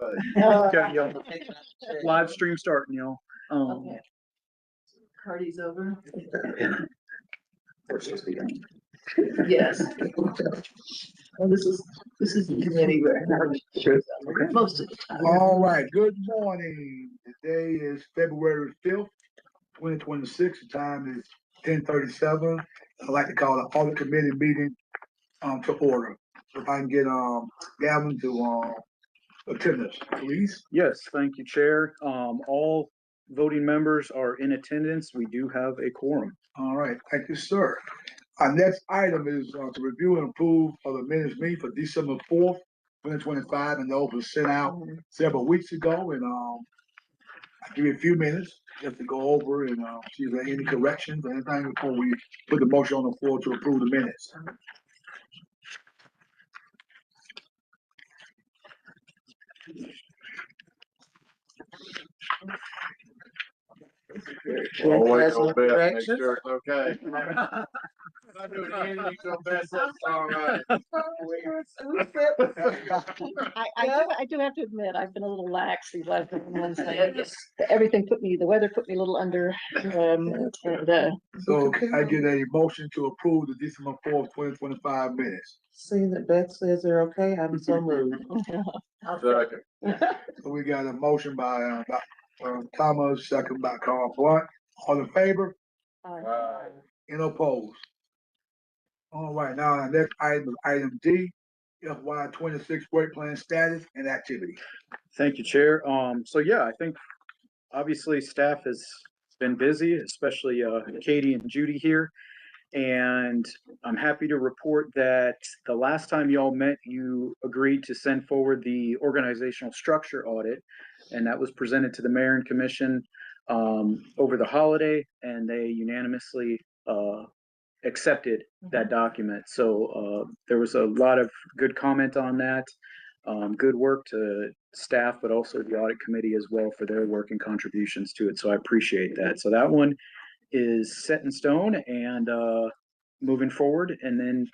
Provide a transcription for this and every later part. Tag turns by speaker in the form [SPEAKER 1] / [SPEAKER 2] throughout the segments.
[SPEAKER 1] Okay, y'all. Live stream starting, y'all.
[SPEAKER 2] Okay. Party's over. Yes. Well, this is the committee where most of the time.
[SPEAKER 3] All right, good morning. Today is February 5th, 2026. The time is 10:37. I'd like to call the Audit Committee meeting to order. If I can get Gavin to attend us, please.
[SPEAKER 1] Yes, thank you, Chair. All voting members are in attendance. We do have a quorum.
[SPEAKER 3] All right, thank you, sir. Our next item is to review and approve of the minutes meeting for December 4th, 2025, and those were sent out several weeks ago. And I'll give you a few minutes just to go over and see if there are any corrections or anything before we put the motion on the floor to approve the minutes.
[SPEAKER 4] Always go back, make sure it's okay. I do anything so fast, that's all right.
[SPEAKER 2] I do have to admit, I've been a little lax these last couple of months. Everything the weather put me a little under.
[SPEAKER 3] So can I get a motion to approve the December 4th, 2025 minutes?
[SPEAKER 4] Seeing that Beth says they're okay, I'm so moved. Second.
[SPEAKER 3] So we got a motion by Thomas, second by Carl Blunt. All in favor? Any opposed? All right, now our next item is item D, FY 26 work plan status and activity.
[SPEAKER 1] Thank you, Chair. So yeah, I think obviously staff has been busy, especially Katie and Judy here. And I'm happy to report that the last time y'all met, you agreed to send forward the organizational structure audit, and that was presented to the Mayor and Commission over the holiday, and they unanimously accepted that document. So there was a lot of good comment on that. Good work to staff, but also the audit committee as well for their work and contributions to it. So I appreciate that. So that one is set in stone and moving forward. And then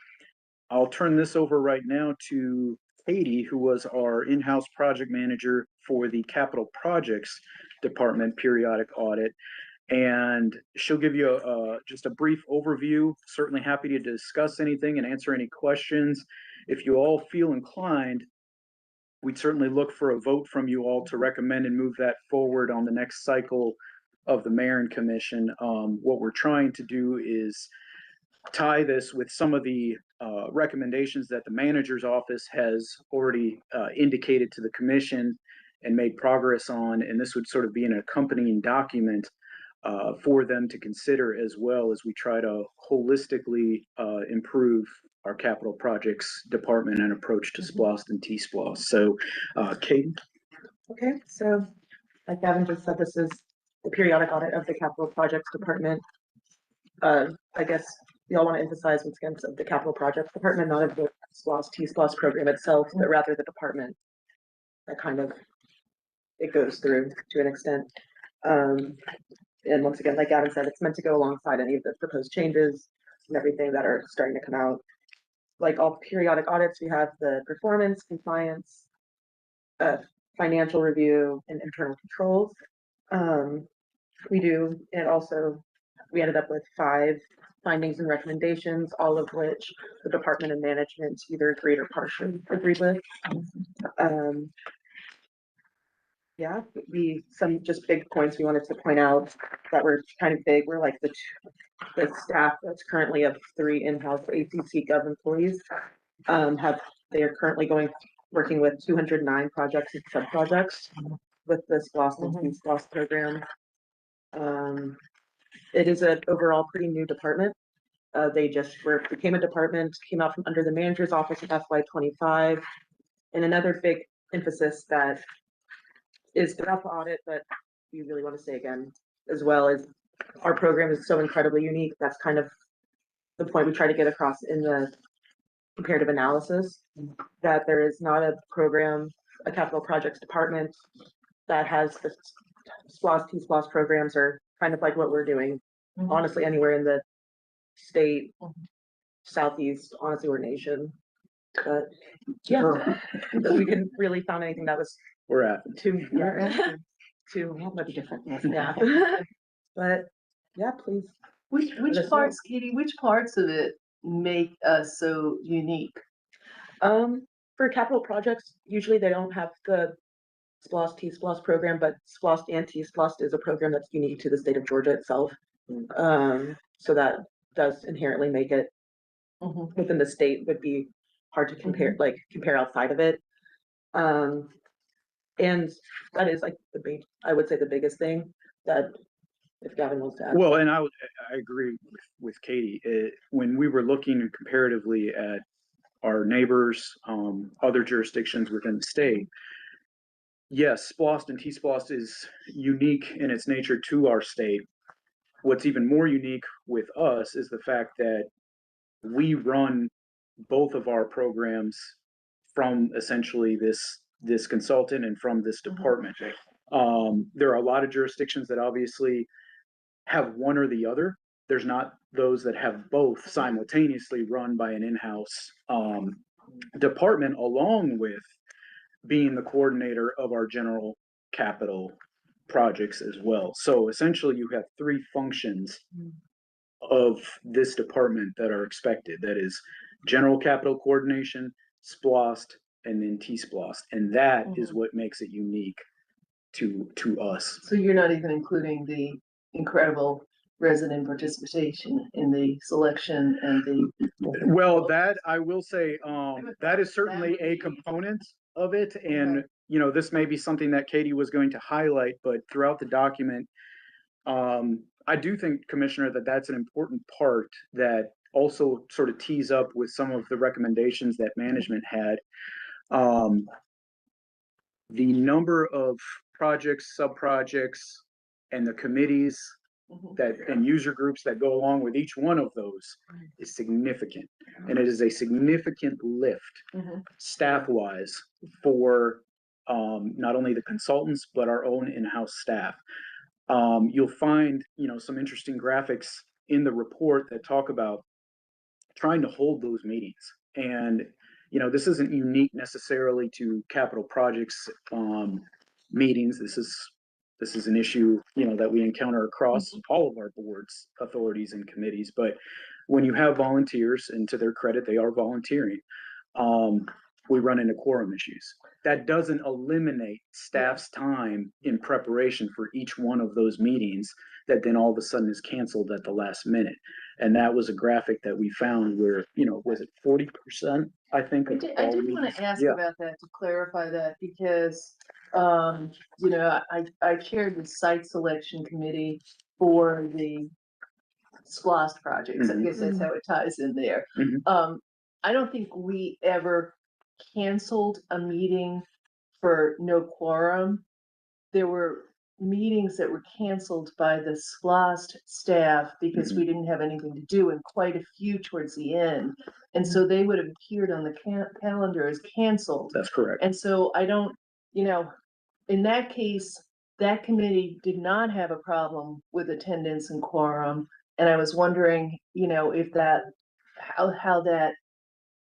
[SPEAKER 1] I'll turn this over right now to Katie, who was our in-house project manager for the capital projects department periodic audit. And she'll give you just a brief overview. Certainly happy to discuss anything and answer any questions. If you all feel inclined, we'd certainly look for a vote from you all to recommend and move that forward on the next cycle of the Mayor and Commission. What we're trying to do is tie this with some of the recommendations that the manager's office has already indicated to the commission and made progress on, and this would sort of be an accompanying document for them to consider as well as we try to holistically improve our capital projects department and approach to SPLOST and T-SPLOST. So, Katie?
[SPEAKER 5] Okay, so like Gavin just said, this is the periodic audit of the capital projects department. I guess y'all want to emphasize once again of the capital projects department, not of the SPLOST T-SPLOST program itself, but rather the department that kind of it goes through to an extent. And once again, like Gavin said, it's meant to go alongside any of the proposed changes and everything that are starting to come out. Like all periodic audits, we have the performance, compliance, financial review, and internal controls. We do, and also we ended up with 5 findings and recommendations, all of which the department and management either agreed or partially agreed with. Yeah, some just big points we wanted to point out that were kind of big were like the staff that's currently of 3 in-house ACC Gov employees they are currently working with 209 projects and sub-projects with the SPLOST and T-SPLOST program. It is an overall pretty new department. They just became a department, came out from under the manager's office in FY25. And another big emphasis that is throughout the audit, but we really want to say again, as well as our program is so incredibly unique. That's kind of the point we try to get across in the comparative analysis, that there is not a program, a capital projects department that has the SPLOST, T-SPLOST programs are kind of like what we're doing. Honestly, anywhere in the state, Southeast, honestly, we're nation. But yeah, we didn't really found anything that was
[SPEAKER 1] We're at.
[SPEAKER 5] too, too, might be different. Yeah. But yeah, please.
[SPEAKER 2] Which
[SPEAKER 5] Let us
[SPEAKER 2] parts, Katie, which parts of it make us so unique?
[SPEAKER 5] For capital projects, usually they don't have the SPLOST T-SPLOST program, but SPLOST and T-SPLOST is a program that's unique to the state of Georgia itself. So that does inherently make it
[SPEAKER 2] Mhm.
[SPEAKER 5] within the state would be hard to compare, like compare outside of it. And that is like the big, I would say the biggest thing that if Gavin wants to add.
[SPEAKER 1] Well, and I agree with Katie. When we were looking comparatively at our neighbors, other jurisdictions within the state, yes, SPLOST and T-SPLOST is unique in its nature to our state. What's even more unique with us is the fact that we run both of our programs from essentially this consultant and from this department. There are a lot of jurisdictions that obviously have one or the other. There's not those that have both simultaneously run by an in-house department, along with being the coordinator of our general capital projects as well. So essentially you have three functions of this department that are expected. That is general capital coordination, SPLOST, and then T-SPLOST. And that is what makes it unique to us.
[SPEAKER 2] So you're not even including the incredible resident participation in the selection and the.
[SPEAKER 1] Well, that I will say, that is certainly a component of it. And, you know, this may be something that Katie was going to highlight, but throughout the document, I do think, Commissioner, that that's an important part that also sort of tees up with some of the recommendations that management had. The number of projects, sub-projects, and the committees that and user groups that go along with each one of those is significant. And it is a significant lift staff-wise for not only the consultants, but our own in-house staff. You'll find, you know, some interesting graphics in the report that talk about trying to hold those meetings. And, you know, this isn't unique necessarily to capital projects meetings. This is an issue, you know, that we encounter across all of our boards, authorities, and committees. But when you have volunteers, and to their credit, they are volunteering, we run into quorum issues. That doesn't eliminate staff's time in preparation for each one of those meetings that then all of a sudden is canceled at the last minute. And that was a graphic that we found where, you know, was it 40%, I think?
[SPEAKER 2] I did want to ask about that, to clarify that, because, you know, I chaired the site selection committee for the SPLOST projects. I guess that's how it ties in there. I don't think we ever canceled a meeting for no quorum. There were meetings that were canceled by the SPLOST staff because we didn't have anything to do, and quite a few towards the end. And so they would have appeared on the calendar as canceled.
[SPEAKER 1] That's correct.
[SPEAKER 2] And so I don't, you know, in that case, that committee did not have a problem with attendance and quorum. And I was wondering, you know, if that, how that,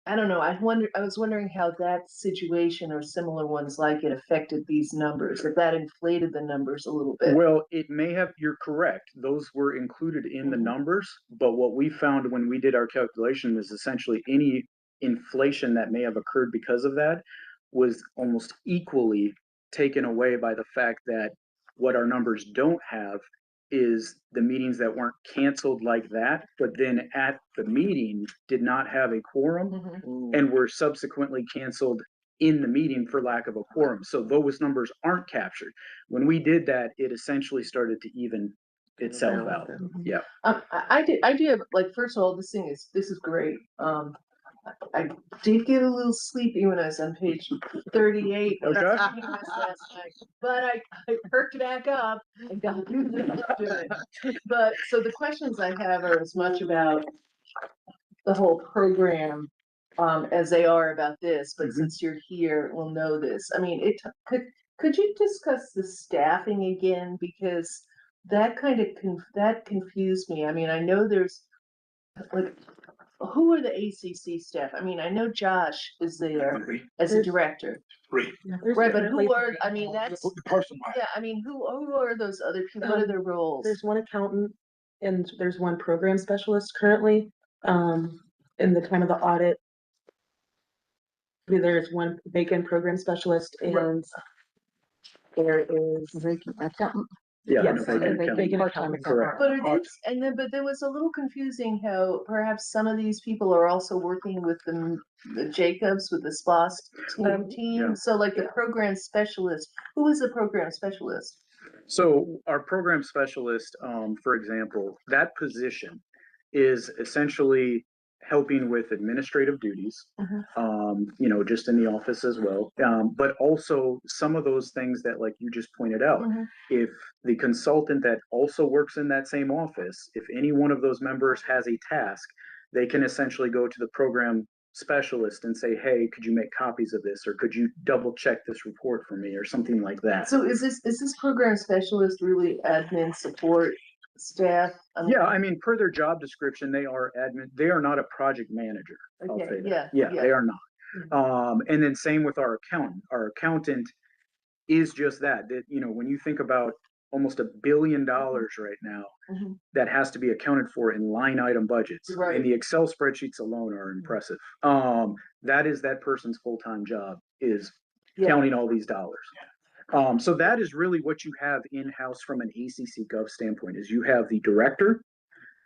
[SPEAKER 2] I don't know. I was wondering how that situation or similar ones like it affected these numbers, if that inflated the numbers a little bit.
[SPEAKER 1] Well, it may have, you're correct. Those were included in the numbers, but what we found when we did our calculation is essentially any inflation that may have occurred because of that was almost equally taken away by the fact that what our numbers don't have is the meetings that weren't canceled like that, but then at the meeting did not have a quorum and were subsequently canceled in the meeting for lack of a quorum. So those numbers aren't captured. When we did that, it essentially started to even itself out. Yeah.
[SPEAKER 2] I do have, like, first of all, this is great. I did get a little sleepy when I was on page 38.
[SPEAKER 1] Okay.
[SPEAKER 2] Last night, but I perked back up and got through it. But so the questions I have are as much about the whole program as they are about this. But since you're here, we'll know this. I mean, could you discuss the staffing again, because that kind of that confused me. I mean, I know there's like who are the ACC staff? I mean, I know Josh is there as a
[SPEAKER 5] There's-
[SPEAKER 2] director,
[SPEAKER 3] Three.
[SPEAKER 5] There's
[SPEAKER 2] right, but
[SPEAKER 5] different
[SPEAKER 2] who are,
[SPEAKER 5] places.
[SPEAKER 2] I mean, that's,
[SPEAKER 3] The person,
[SPEAKER 2] yeah, I mean, who are those other people? What are their roles?
[SPEAKER 5] There's one accountant and there's one program specialist currently. In the time of the audit, there's one vacant program specialist and there is.
[SPEAKER 6] Vacant accountant.
[SPEAKER 1] Yeah.
[SPEAKER 5] Yes,
[SPEAKER 1] no, vacant account.
[SPEAKER 5] vacant part-time
[SPEAKER 1] Correct.
[SPEAKER 5] accountant.
[SPEAKER 2] But are these, and then, but there was a little confusing how perhaps some of these people are also working with the Jacobs with the SPOS
[SPEAKER 1] yeah.
[SPEAKER 2] team. So like the program specialist, who is the program specialist?
[SPEAKER 1] So our program specialist, for example, that position is essentially helping with administrative duties, you know, just in the office as well. But also some of those things that, like you just pointed out, if the consultant that also works in that same office, if any one of those members has a task, they can essentially go to the program specialist and say, hey, could you make copies of this, or could you double check this report for me, or something like that.
[SPEAKER 2] So is this program specialist really admin support staff?
[SPEAKER 1] Yeah, I mean, per their job description, they are admin, they are not a project manager. I'll
[SPEAKER 2] Okay,
[SPEAKER 1] say that.
[SPEAKER 2] yeah,
[SPEAKER 1] Yeah,
[SPEAKER 2] yeah.
[SPEAKER 1] they are not. And then same with our accountant. Our accountant is just that, you know, when you think about almost $1 billion right now
[SPEAKER 2] Mhm.
[SPEAKER 1] that has to be accounted for in line item budgets.
[SPEAKER 2] Right.
[SPEAKER 1] And the Excel spreadsheets alone are impressive. That is that person's full-time job, is
[SPEAKER 2] Yeah.
[SPEAKER 1] counting all these dollars. So that is really what you have in-house from an ACC Gov standpoint, is you have the director,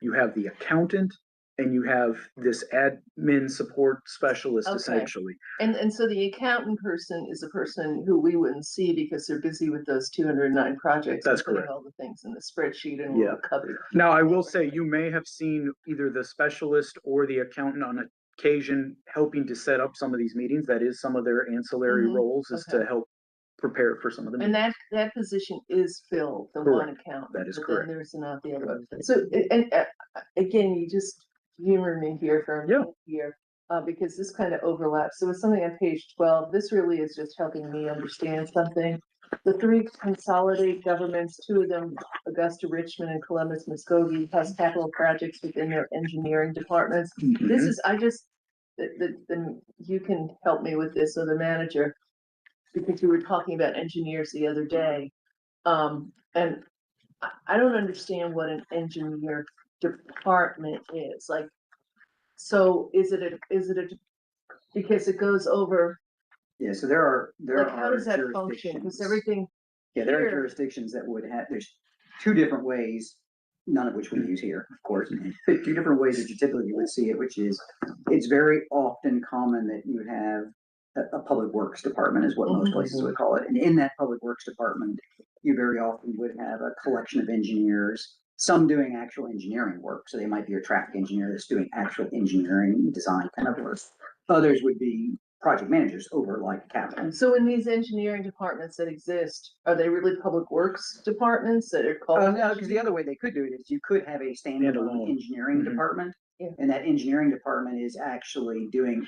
[SPEAKER 1] you have the accountant, and you have this admin support specialist
[SPEAKER 2] Okay.
[SPEAKER 1] essentially.
[SPEAKER 2] And so the accountant person is a person who we wouldn't see because they're busy with those 209 projects.
[SPEAKER 1] That's
[SPEAKER 2] and putting
[SPEAKER 1] correct.
[SPEAKER 2] all the things in the spreadsheet and
[SPEAKER 1] Yeah.
[SPEAKER 2] we'll cover.
[SPEAKER 1] Now, I will say, you may have seen either the specialist or the accountant on occasion helping to set up some of these meetings. That is some of their ancillary
[SPEAKER 2] Mhm.
[SPEAKER 1] roles, is to
[SPEAKER 2] Okay.
[SPEAKER 1] help prepare for some of them.
[SPEAKER 2] And that position is filled, the one
[SPEAKER 1] Correct.
[SPEAKER 2] accountant.
[SPEAKER 1] That is
[SPEAKER 2] but
[SPEAKER 1] correct.
[SPEAKER 2] Then there's not the other one. So, and again, you just humor me here for a minute here, because this kind of overlaps. So it's something on page 12. This really is just helping me understand something. The three consolidate governments, two of them, Augusta, Richmond, and Columbus, Muskogee, has capital projects within their engineering departments. This is, you can help me with this, or the manager, because we were talking about engineers the other day. And I don't understand what an engineer department is, like, so is it a, because it goes over,
[SPEAKER 7] Yeah, so there are
[SPEAKER 2] like, how does that function?
[SPEAKER 7] jurisdictions.
[SPEAKER 2] Because everything,
[SPEAKER 7] Yeah, there are
[SPEAKER 2] here-
[SPEAKER 7] jurisdictions that would have, there's two different ways, none of which we use here, of course. Two different ways that you typically would see it, which is, it's very often common that you would have a public works department is what most places would call it. And in that public works department, you very often would have a collection of engineers, some doing actual engineering work. So they might be a traffic engineer that's doing actual engineering design kind of work. Others would be project managers over like capital.
[SPEAKER 2] so in these engineering departments that exist, are they really public works departments that are called?
[SPEAKER 7] No, because the other way they could do it is you could have a standalone
[SPEAKER 1] Standalone.
[SPEAKER 7] engineering
[SPEAKER 1] Mhm.
[SPEAKER 7] department.
[SPEAKER 2] Yeah.
[SPEAKER 7] And that engineering department is actually doing,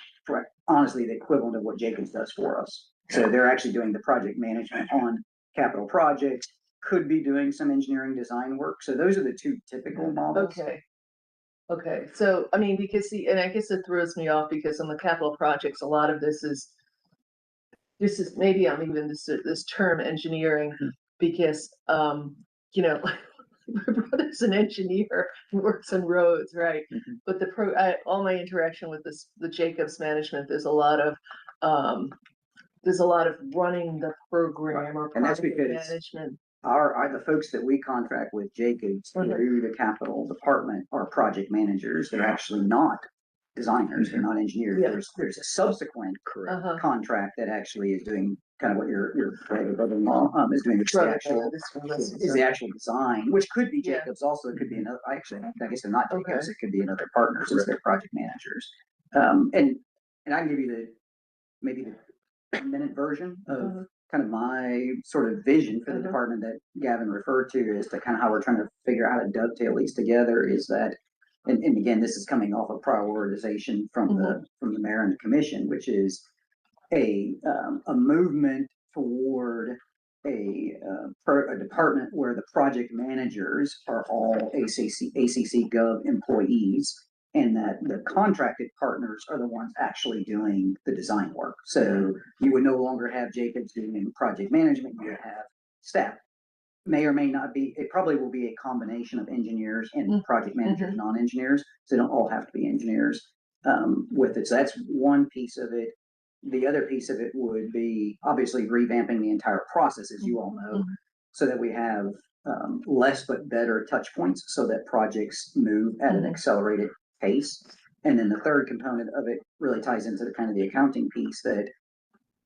[SPEAKER 7] honestly, the equivalent of what Jacobs does for us. So they're actually doing the project management on capital projects, could be doing some engineering design work. So those are the two typical models.
[SPEAKER 2] Okay. Okay, so, I mean, because see, and I guess it throws me off because on the capital projects, a lot of this is, maybe I'm even this term engineering, because, you know, my brother's an engineer and works on roads, right?
[SPEAKER 1] Mhm.
[SPEAKER 2] But all my interaction with the Jacobs management, there's a lot of running the program or
[SPEAKER 7] And that's
[SPEAKER 2] project
[SPEAKER 7] because
[SPEAKER 2] management.
[SPEAKER 7] The folks that we contract with Jacobs through the capital department are project managers. They're actually not designers. They're not engineers.
[SPEAKER 2] Yeah.
[SPEAKER 7] There's a subsequent
[SPEAKER 1] Correct.
[SPEAKER 7] contract that actually is doing kind of what your brother-in-law is doing, which is the actual is the actual design, which could be
[SPEAKER 2] Yeah.
[SPEAKER 7] Jacobs also. It could be another, actually, I guess they're not Jacobs.
[SPEAKER 2] Okay.
[SPEAKER 7] It could be another partner since they're project managers. And I can give you maybe the 10-minute version of kind of my sort of vision for the department that Gavin referred to, as to kind of how we're trying to figure out how to dovetail these together, is that, and again, this is coming off of prioritization from the mayor and the commission, which is a movement toward a department where the project managers are all ACC Gov employees, and that the contracted partners are the ones actually doing the design work. So you would no longer have Jacobs doing project management, you would have staff. May or may not be, it probably will be a combination of engineers and project managers, non-engineers, so they don't all have to be engineers with it. So that's one piece of it. The other piece of it would be obviously revamping the entire process, as you all know, so that we have less but better touch points so that projects move at an accelerated pace. And then the third component of it really ties into the kind of the accounting piece that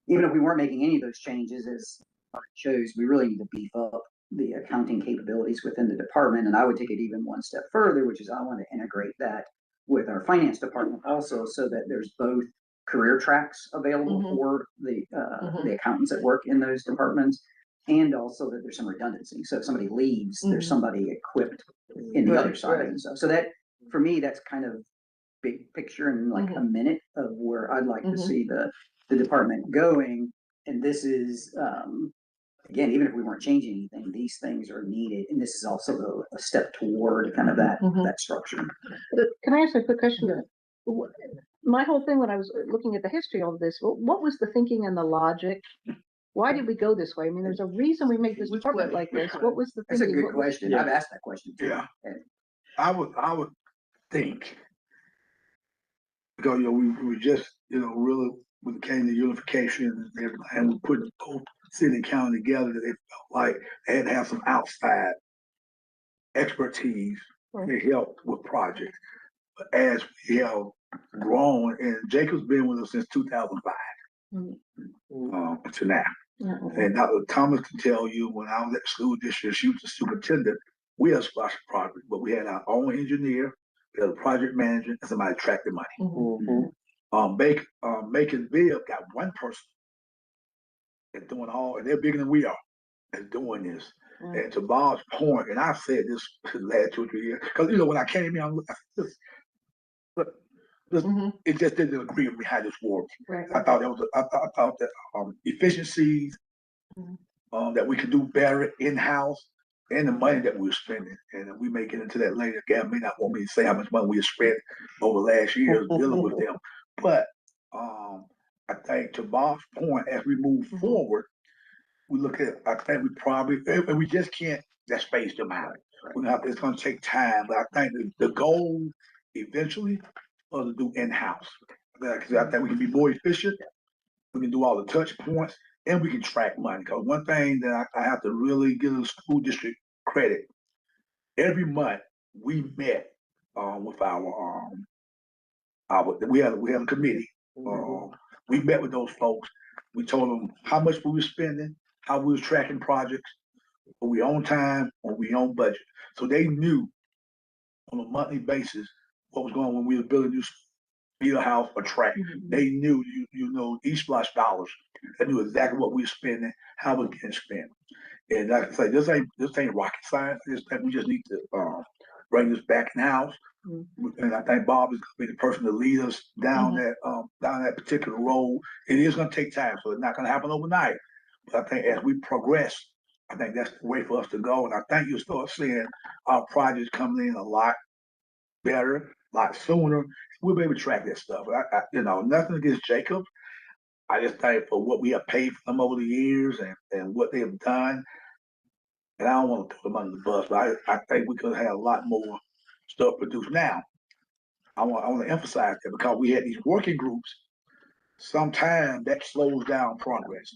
[SPEAKER 7] even if we weren't making any of those changes, as it shows, we really need to beef up the accounting capabilities within the department. And I would take it even one step further, which is I want to integrate that with our finance department also, so that there's both career tracks available for the accountants that work in those departments, and also that there's some redundancy. So if somebody leaves, there's somebody equipped in the other side and stuff. So that, for me, that's kind of big picture in like a minute of where I'd like to see the department going. And this is, again, even if we weren't changing anything, these things are needed. And this is also a step toward kind of that structure.
[SPEAKER 6] Can I ask a quick question? My whole thing when I was looking at the history of this, what was the thinking and the logic? Why did we go this way? I mean, there's a reason we make this department like this. What was the
[SPEAKER 7] That's a
[SPEAKER 6] thinking?
[SPEAKER 7] good question. I've asked that question too.
[SPEAKER 3] Yeah. I would think, because, we just, really, when it came to unification and we put both city and county together, that they felt like they had to have some outside expertise to help with projects. But as we have grown, and Jacob's been with us since 2005 to now. And Dr. Thomas can tell you, when I was at the school district, she was the superintendent. We had a splash project, but we had our own engineer, we had a project manager, and somebody tracked the money. Baconville got one person that's doing all, and they're bigger than we are, that's doing this. And to Bob's point, and I've said this the last 2 or 3 years, because when I came in, it just didn't agree with me how this worked. I thought that efficiencies that we could do better in-house, and the money that we were spending. And we may get into that later. Gavin may not want me to say how much money we have spent over the last years dealing with them. But I think to Bob's point, as we move forward, we look at, I think we probably, and we just can't just space them out. It's going to take time, but I think the goal eventually is to do in-house. Because I think we can be more efficient. We can do all the touch points, and we can track money. Because one thing that I have to really give the school district credit, every month we met with we had a committee. We met with those folks. We told them how much we were spending, how we was tracking projects, were we on time, or we on budget. So they knew on a monthly basis what was going on when we were building new field house or track. They knew, each splash dollars. They knew exactly what we were spending, how it was getting spent. And like I say, this ain't rocket science. I just think we just need to bring this back in house. And I think Bob is going to be the person to lead us down that particular road. It is going to take time, so it's not going to happen overnight. But I think as we progress, I think that's the way for us to go. And I think you'll start seeing our projects coming in a lot better, a lot sooner. We'll be able to track that stuff. Nothing against Jacob. I just think for what we have paid for them over the years and what they have done, and I don't want to throw them under the bus, but I think we could have a lot more stuff produced. Now, I want to emphasize that because we had these working groups, sometimes that slows down progress.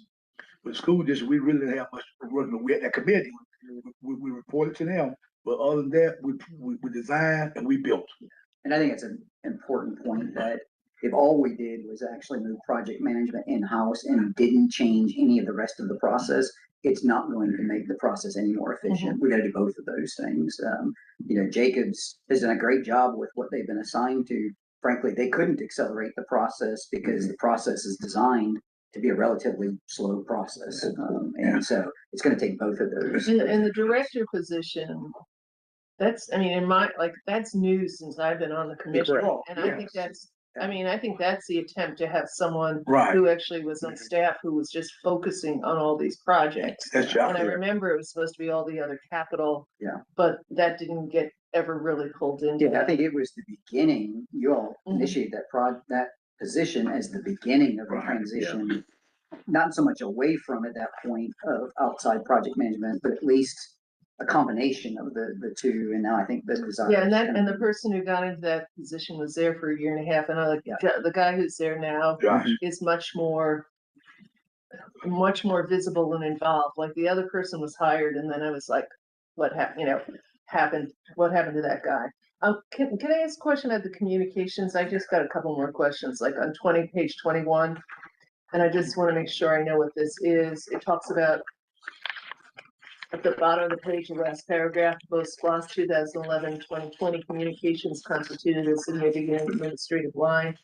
[SPEAKER 3] With school district, we really didn't have much work. We had that committee. We reported to them, but other than that, we designed and we built.
[SPEAKER 7] And I think it's an important point that if all we did was actually move project management in-house and didn't change any of the rest of the process, it's not going to make the process any more efficient. We got to do both of those things. Jacobs has done a great job with what they've been assigned to. Frankly, they couldn't accelerate the process because the process is designed to be a relatively slow process. And so it's going to take both of those.
[SPEAKER 2] And the director position, that's new since I've been on the commission.
[SPEAKER 1] Correct.
[SPEAKER 2] And I think that's I mean, I think that's the attempt to have someone
[SPEAKER 3] Right.
[SPEAKER 2] who actually was on staff who was just focusing on all these projects.
[SPEAKER 3] That's
[SPEAKER 2] And I
[SPEAKER 3] job.
[SPEAKER 2] remember it was supposed to be all the other capital.
[SPEAKER 7] Yeah.
[SPEAKER 2] But that didn't get ever really pulled into
[SPEAKER 7] Yeah, I
[SPEAKER 2] that.
[SPEAKER 7] think it was the beginning, you all
[SPEAKER 2] Mhm.
[SPEAKER 7] initiated that position as the beginning of the
[SPEAKER 3] Right, yeah.
[SPEAKER 7] transition. Not so much away from at that point of outside project management, but at least a combination of the two, and now I think the desire.
[SPEAKER 2] Yeah, and
[SPEAKER 7] is
[SPEAKER 2] that,
[SPEAKER 7] gonna
[SPEAKER 2] and the
[SPEAKER 7] be-
[SPEAKER 2] person who got into that position was there for a year and a half, and
[SPEAKER 7] Yeah.
[SPEAKER 2] the guy who's there now
[SPEAKER 3] Josh,
[SPEAKER 2] is much more visible and involved, like the other person was hired, and then I was like, what happened, what happened to that guy? Can I ask a question at the communications? I just got a couple more questions, like on page 21. And I just wanna make sure I know what this is. It talks about at the bottom of the page, the last paragraph, both SPOS 2011-2020 communications constituted a significant administrative line.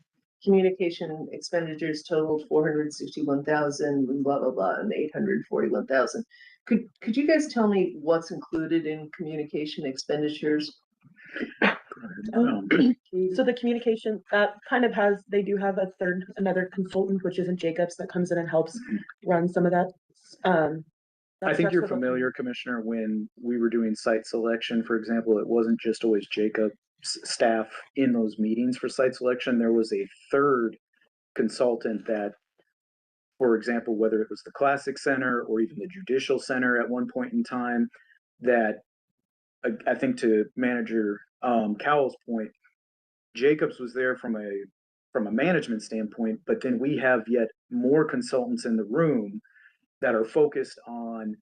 [SPEAKER 2] Communication expenditures totaled 461,000, blah, blah, blah, and 841,000. Could you guys tell me what's included in communication expenditures?
[SPEAKER 5] So the communication, that kind of has, they do have another consultant, which isn't Jacobs, that comes in and helps run some of that.
[SPEAKER 1] I think you're familiar, Commissioner, when we were doing site selection, for example, it wasn't just always Jacob's staff in those meetings for site selection. There was a third consultant that, for example, whether it was the Classic Center or even the Judicial Center at one point in time, that I think to Manager Cowell's point, Jacobs was there from a management standpoint, but then we have yet more consultants in the room that are focused on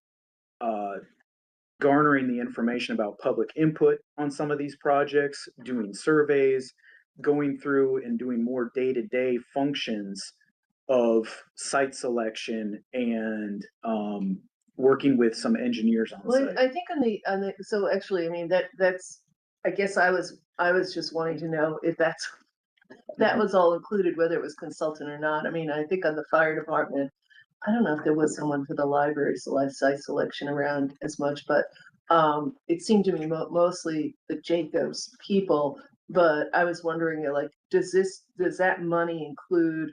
[SPEAKER 1] garnering the information about public input on some of these projects, doing surveys, going through and doing more day-to-day functions of site selection and working with some engineers on
[SPEAKER 2] Well,
[SPEAKER 1] site.
[SPEAKER 2] I think so actually, I mean, that's, I guess I was just wanting to know if that was all included, whether it was consultant or not. I mean, I think on the fire department, I don't know if there was someone for the library site selection around as much, but it seemed to me mostly the Jacobs people. But I was wondering, like, does that money include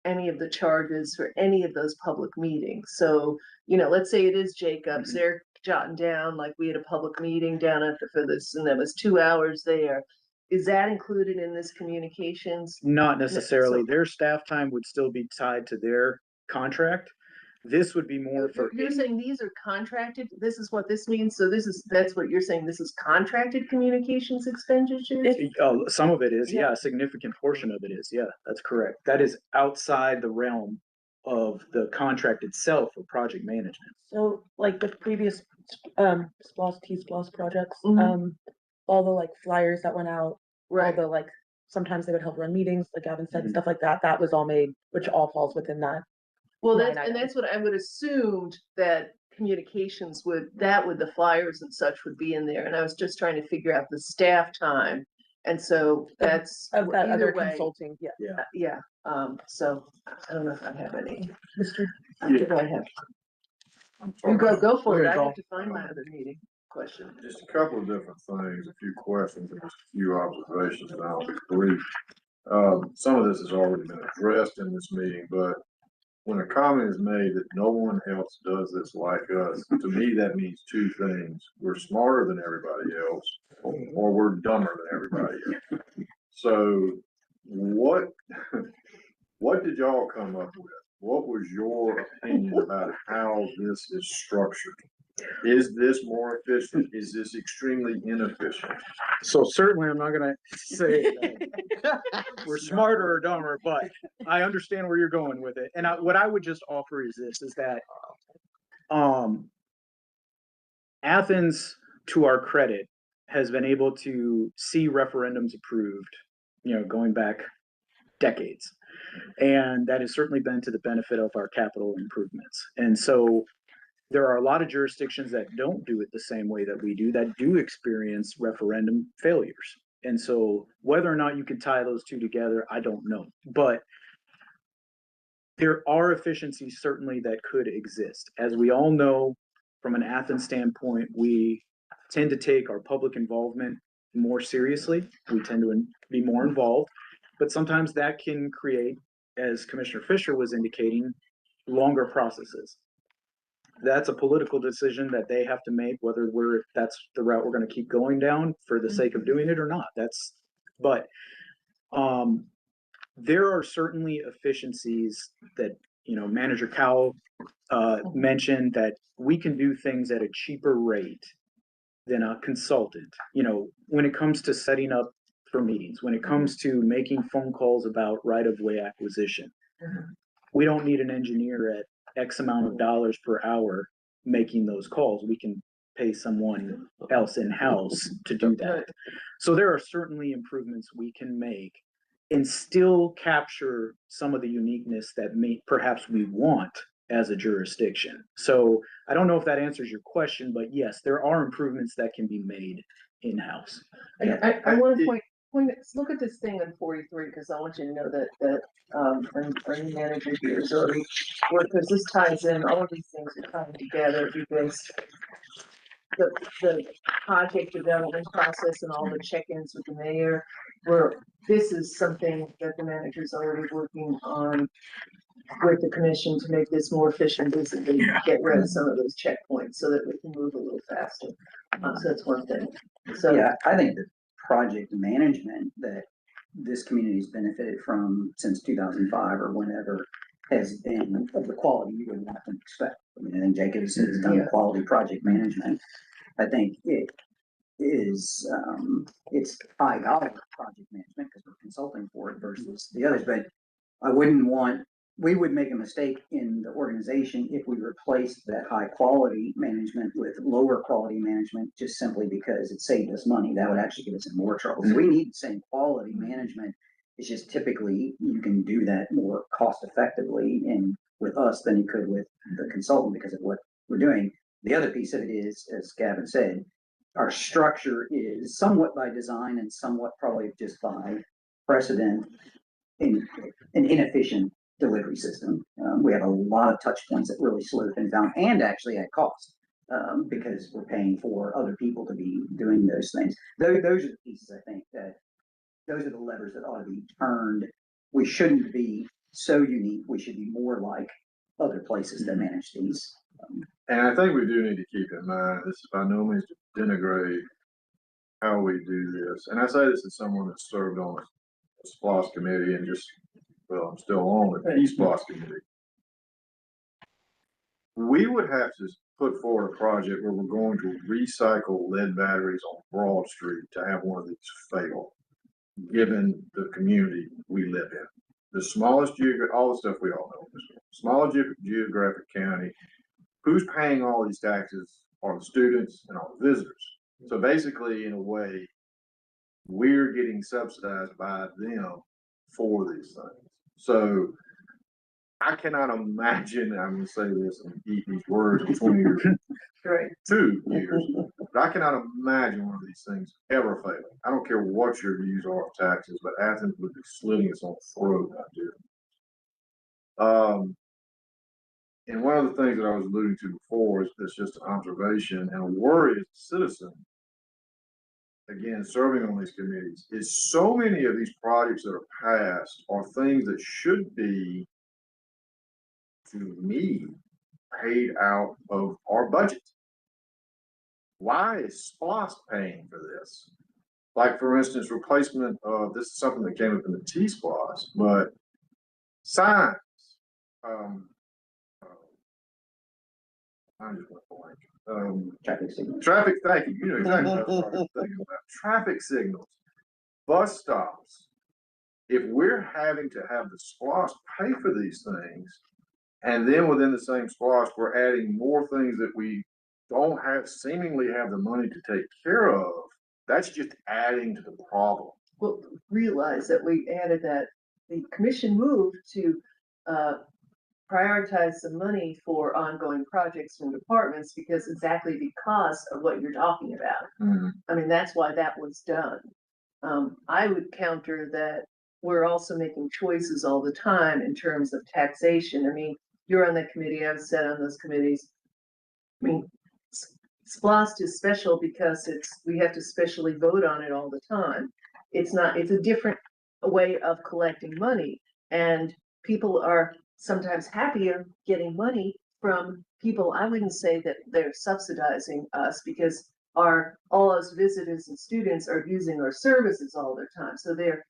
[SPEAKER 2] any of the charges for any of those public meetings? So, let's say it is Jacobs, they're jotting down, like, we had a public meeting down for this, and there was 2 hours there. Is that included in this communications?
[SPEAKER 1] Not necessarily.
[SPEAKER 2] so-
[SPEAKER 1] Their staff time would still be tied to their contract. This would be more for.
[SPEAKER 2] You're saying these are contracted, this is what this means, so that's what you're saying, this is contracted communications expenditures?
[SPEAKER 1] Some of it is,
[SPEAKER 2] Yeah.
[SPEAKER 1] yeah, a significant portion of it is, yeah, that's correct. That is outside the realm of the contract itself for project management.
[SPEAKER 5] So like the previous, SPOS projects,
[SPEAKER 2] Mhm.
[SPEAKER 5] all the like flyers that went out, all
[SPEAKER 2] Right,
[SPEAKER 5] the like, sometimes they would help run meetings, like Gavin said,
[SPEAKER 1] Mhm.
[SPEAKER 5] stuff like that, that was all made, which all falls within that.
[SPEAKER 2] well,
[SPEAKER 5] line
[SPEAKER 2] that's what I would assumed, that communications the flyers and such would be in there, and I was just trying to figure out the staff time. And so that's,
[SPEAKER 5] Of that
[SPEAKER 2] either
[SPEAKER 5] other
[SPEAKER 2] way,
[SPEAKER 5] consulting, yeah.
[SPEAKER 2] yeah, so I don't know if I have any.
[SPEAKER 5] Mr.
[SPEAKER 2] Do I have? You go for it, I
[SPEAKER 3] Go.
[SPEAKER 2] have to find my other meeting question.
[SPEAKER 4] Just a couple of different things, a few questions, and just a few observations, and I'll be brief. Some of this has already been addressed in this meeting, but when a comment is made that no one else does this like us, to me, that means two things. We're smarter than everybody else, or we're dumber than everybody else. So what did y'all come up with? What was your opinion about how this is structured? Is this more efficient? Is this extremely inefficient?
[SPEAKER 1] So certainly I'm not gonna say that we're smarter or dumber, but I understand where you're going with it. And what I would just offer is this, is that Athens, to our credit, has been able to see referendums approved, going back decades. And that has certainly been to the benefit of our capital improvements. And so there are a lot of jurisdictions that don't do it the same way that we do, that do experience referendum failures. And so whether or not you can tie those two together, I don't know. But there are efficiencies certainly that could exist. As we all know, from an Athens standpoint, we tend to take our public involvement more seriously. We tend to be more involved. but sometimes that can create, as Commissioner Fisher was indicating, longer processes. That's a political decision that they have to make, whether that's the route we're gonna keep going down for the sake of doing it or not. But there are certainly efficiencies that, Manager Cowell mentioned, that we can do things at a cheaper rate than a consultant. When it comes to setting up for meetings, when it comes to making phone calls about right-of-way acquisition. We don't need an engineer at X amount of dollars per hour making those calls. We can pay someone else in-house to do that. So there are certainly improvements we can make and still capture some of the uniqueness that perhaps we want as a jurisdiction. So I don't know if that answers your question, but yes, there are improvements that can be made in-house.
[SPEAKER 2] I want to look at this thing on 43, because I want you to know that our new manager here is already worked, because this ties in, all of these things are coming together, because the project development process and all the check-ins with the mayor, this is something that the manager's already working on with the commission to make this more efficient, basically get rid of some of those checkpoints so that we can move a little faster. So that's one thing. So
[SPEAKER 7] Yeah, I think the project management that this community's benefited from since 2005 or whenever has been of the quality you would not expect. I mean, I think Jacobs has done quality project management. I think it is, it's high dollar project management because we're consulting for it versus the others, but we would make a mistake in the organization if we replaced that high quality management with lower quality management just simply because it saved us money. That would actually get us in more trouble. So we need the same quality management. It's just typically you can do that more cost effectively with us than you could with the consultant because of what we're doing. The other piece of it is, as Gavin said, our structure is somewhat by design and somewhat probably just by precedent in an inefficient delivery system. We have a lot of touch points that really slow things down and actually at cost because we're paying for other people to be doing those things. Those are the pieces I think that those are the levers that ought to be turned. We shouldn't be so unique. We should be more like other places that manage these.
[SPEAKER 4] And I think we do need to keep in mind, this is by no means to denigrate how we do this. And I say this as someone that served on a SPLOST committee and I'm still on the SPLOST committee. We would have to put forward a project where we're going to recycle lead batteries on Broad Street to have one of these fail, given the community we live in. The smallest all the stuff we all know, smallest geographic county. Who's paying all these taxes are the students and all the visitors. So basically, in a way, we're getting subsidized by them for these things. So I cannot imagine, I'm going to say this and eat these words in 20 years,
[SPEAKER 2] right.
[SPEAKER 4] 2 years, but I cannot imagine one of these things ever failing. I don't care what your views are of taxes, but Athens would be slitting us on the throat out there. And one of the things that I was alluding to before is just an observation and a worry as a citizen, again, serving on these committees, is so many of these projects that are passed are things that should be, to me, paid out of our budget. Why is SPLOST paying for this? Like, for instance, replacement of, this is something that came up in the T-SPLOST, but signs. I just went blank.
[SPEAKER 7] Traffic signals.
[SPEAKER 4] Traffic, thank you. You know exactly what I was thinking about. Traffic signals, bus stops. If we're having to have the SPLOST pay for these things, and then within the same SPLOST, we're adding more things that we don't seemingly have the money to take care of, that's just adding to the problem.
[SPEAKER 2] Well, realize that we added that the commission moved to prioritize some money for ongoing projects from departments because of what you're talking about.
[SPEAKER 4] Mm-hmm.
[SPEAKER 2] I mean, that's why that was done. I would counter that we're also making choices all the time in terms of taxation. I mean, you're on that committee, I've sat on those committees. I mean, SPLOST is special because we have to specially vote on it all the time. It's a different a way of collecting money. And people are sometimes happier getting money from people. I wouldn't say that they're subsidizing us, because all us visitors and students are using our services all the time. So they're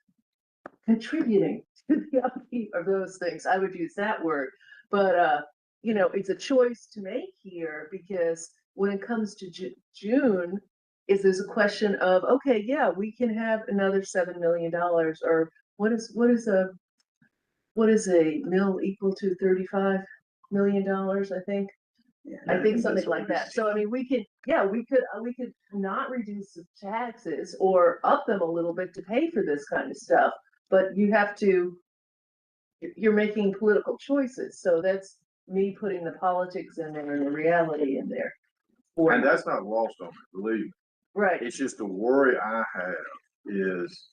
[SPEAKER 2] contributing to the upkeep of those things. I would use that word. But, it's a choice to make here, because when it comes to June, there's a question of, okay, yeah, we can have another $7 million, or what is a mill equal to $35 million, I think.
[SPEAKER 7] Yeah,
[SPEAKER 2] I think
[SPEAKER 7] that's
[SPEAKER 2] something
[SPEAKER 7] what
[SPEAKER 2] like
[SPEAKER 7] we
[SPEAKER 2] that. So I mean, we could not reduce the taxes or up them a little bit to pay for this kind of stuff. But you're making political choices. So that's me putting the politics in there and the reality in there.
[SPEAKER 4] And that's not lost on me, believe me.
[SPEAKER 2] Right.
[SPEAKER 4] It's just the worry I have is,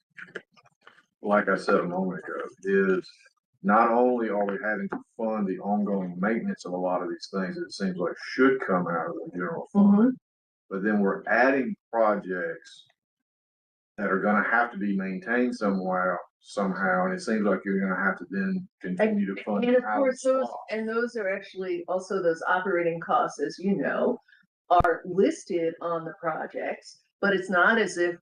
[SPEAKER 4] like I said a moment ago, is not only are we having to fund the ongoing maintenance of a lot of these things that it seems like should come out of the general fund, but then we're adding projects that are gonna have to be maintained somehow, and it seems like you're gonna have to then continue to fund.
[SPEAKER 2] And of
[SPEAKER 4] out
[SPEAKER 2] course,
[SPEAKER 4] the
[SPEAKER 2] those are actually also those operating costs, as you know, are listed on the projects, but it's not as if,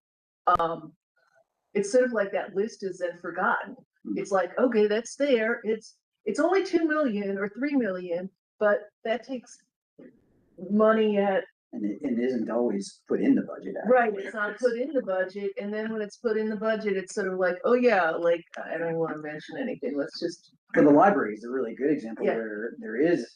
[SPEAKER 2] it's sort of like that list is then forgotten. It's like, okay, that's there. It's only 2 million or 3 million, but that takes money
[SPEAKER 7] And it isn't always put in the budget.
[SPEAKER 2] right. It's not put in the budget. And then when it's put in the budget, it's sort of like, oh yeah, like, I don't want to mention anything. Let's just.
[SPEAKER 7] But the library is a really good example
[SPEAKER 2] Yeah.
[SPEAKER 7] where there is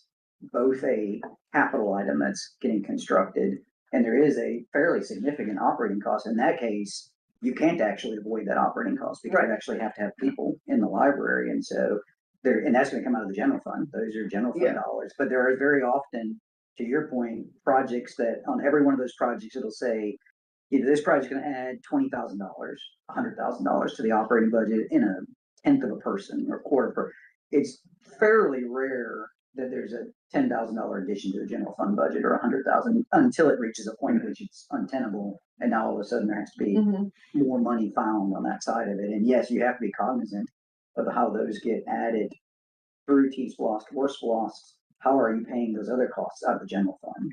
[SPEAKER 7] both a capital item that's getting constructed, and there is a fairly significant operating cost. In that case, you can't actually avoid that operating cost, because you actually have to have people in the library. And so and that's gonna come out of the general fund. Those are general fund dollars. But there are very often, to your point, projects that on every one of those projects, it'll say, either this project's gonna add $20,000, $100,000 to the operating budget in a tenth of a person or quarter per. It's fairly rare that there's a $10,000 addition to the general fund budget, or 100,000, until it reaches a point at which it's untenable, and now all of a sudden there has to be more money found on that side of it. And yes, you have to be cognizant of how those get added through T-SPLOST or SPLOST. How are you paying those other costs out of the general fund?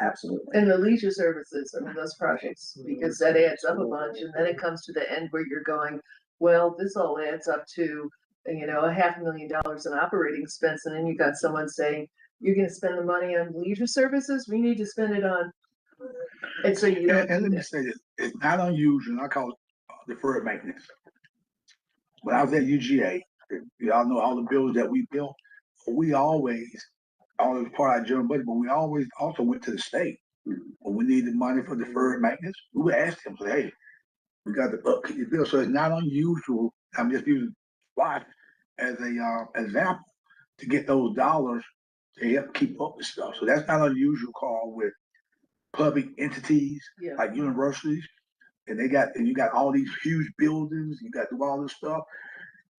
[SPEAKER 7] Absolutely.
[SPEAKER 2] And the leisure services, I mean, those projects, because that adds up a bunch, and then it comes to the end where you're going, well, this all adds up to, $500,000 in operating expense, and then you got someone saying, you're gonna spend the money on leisure services, we need to spend it on. And so you don't.
[SPEAKER 3] And let me say this, it's not unusual, I call it deferred maintenance. When I was at UGA, y'all know all the buildings that we built, we always, all as part of our general budget, but we always also went to the state. When we needed money for deferred maintenance, we would ask them, say, hey, we got the upkeep bill. So it's not unusual. I'm just using SPLOST as a example to get those dollars to help keep up with stuff. So that's not unusual call with public entities like universities. And you got all these huge buildings, you got to do all this stuff.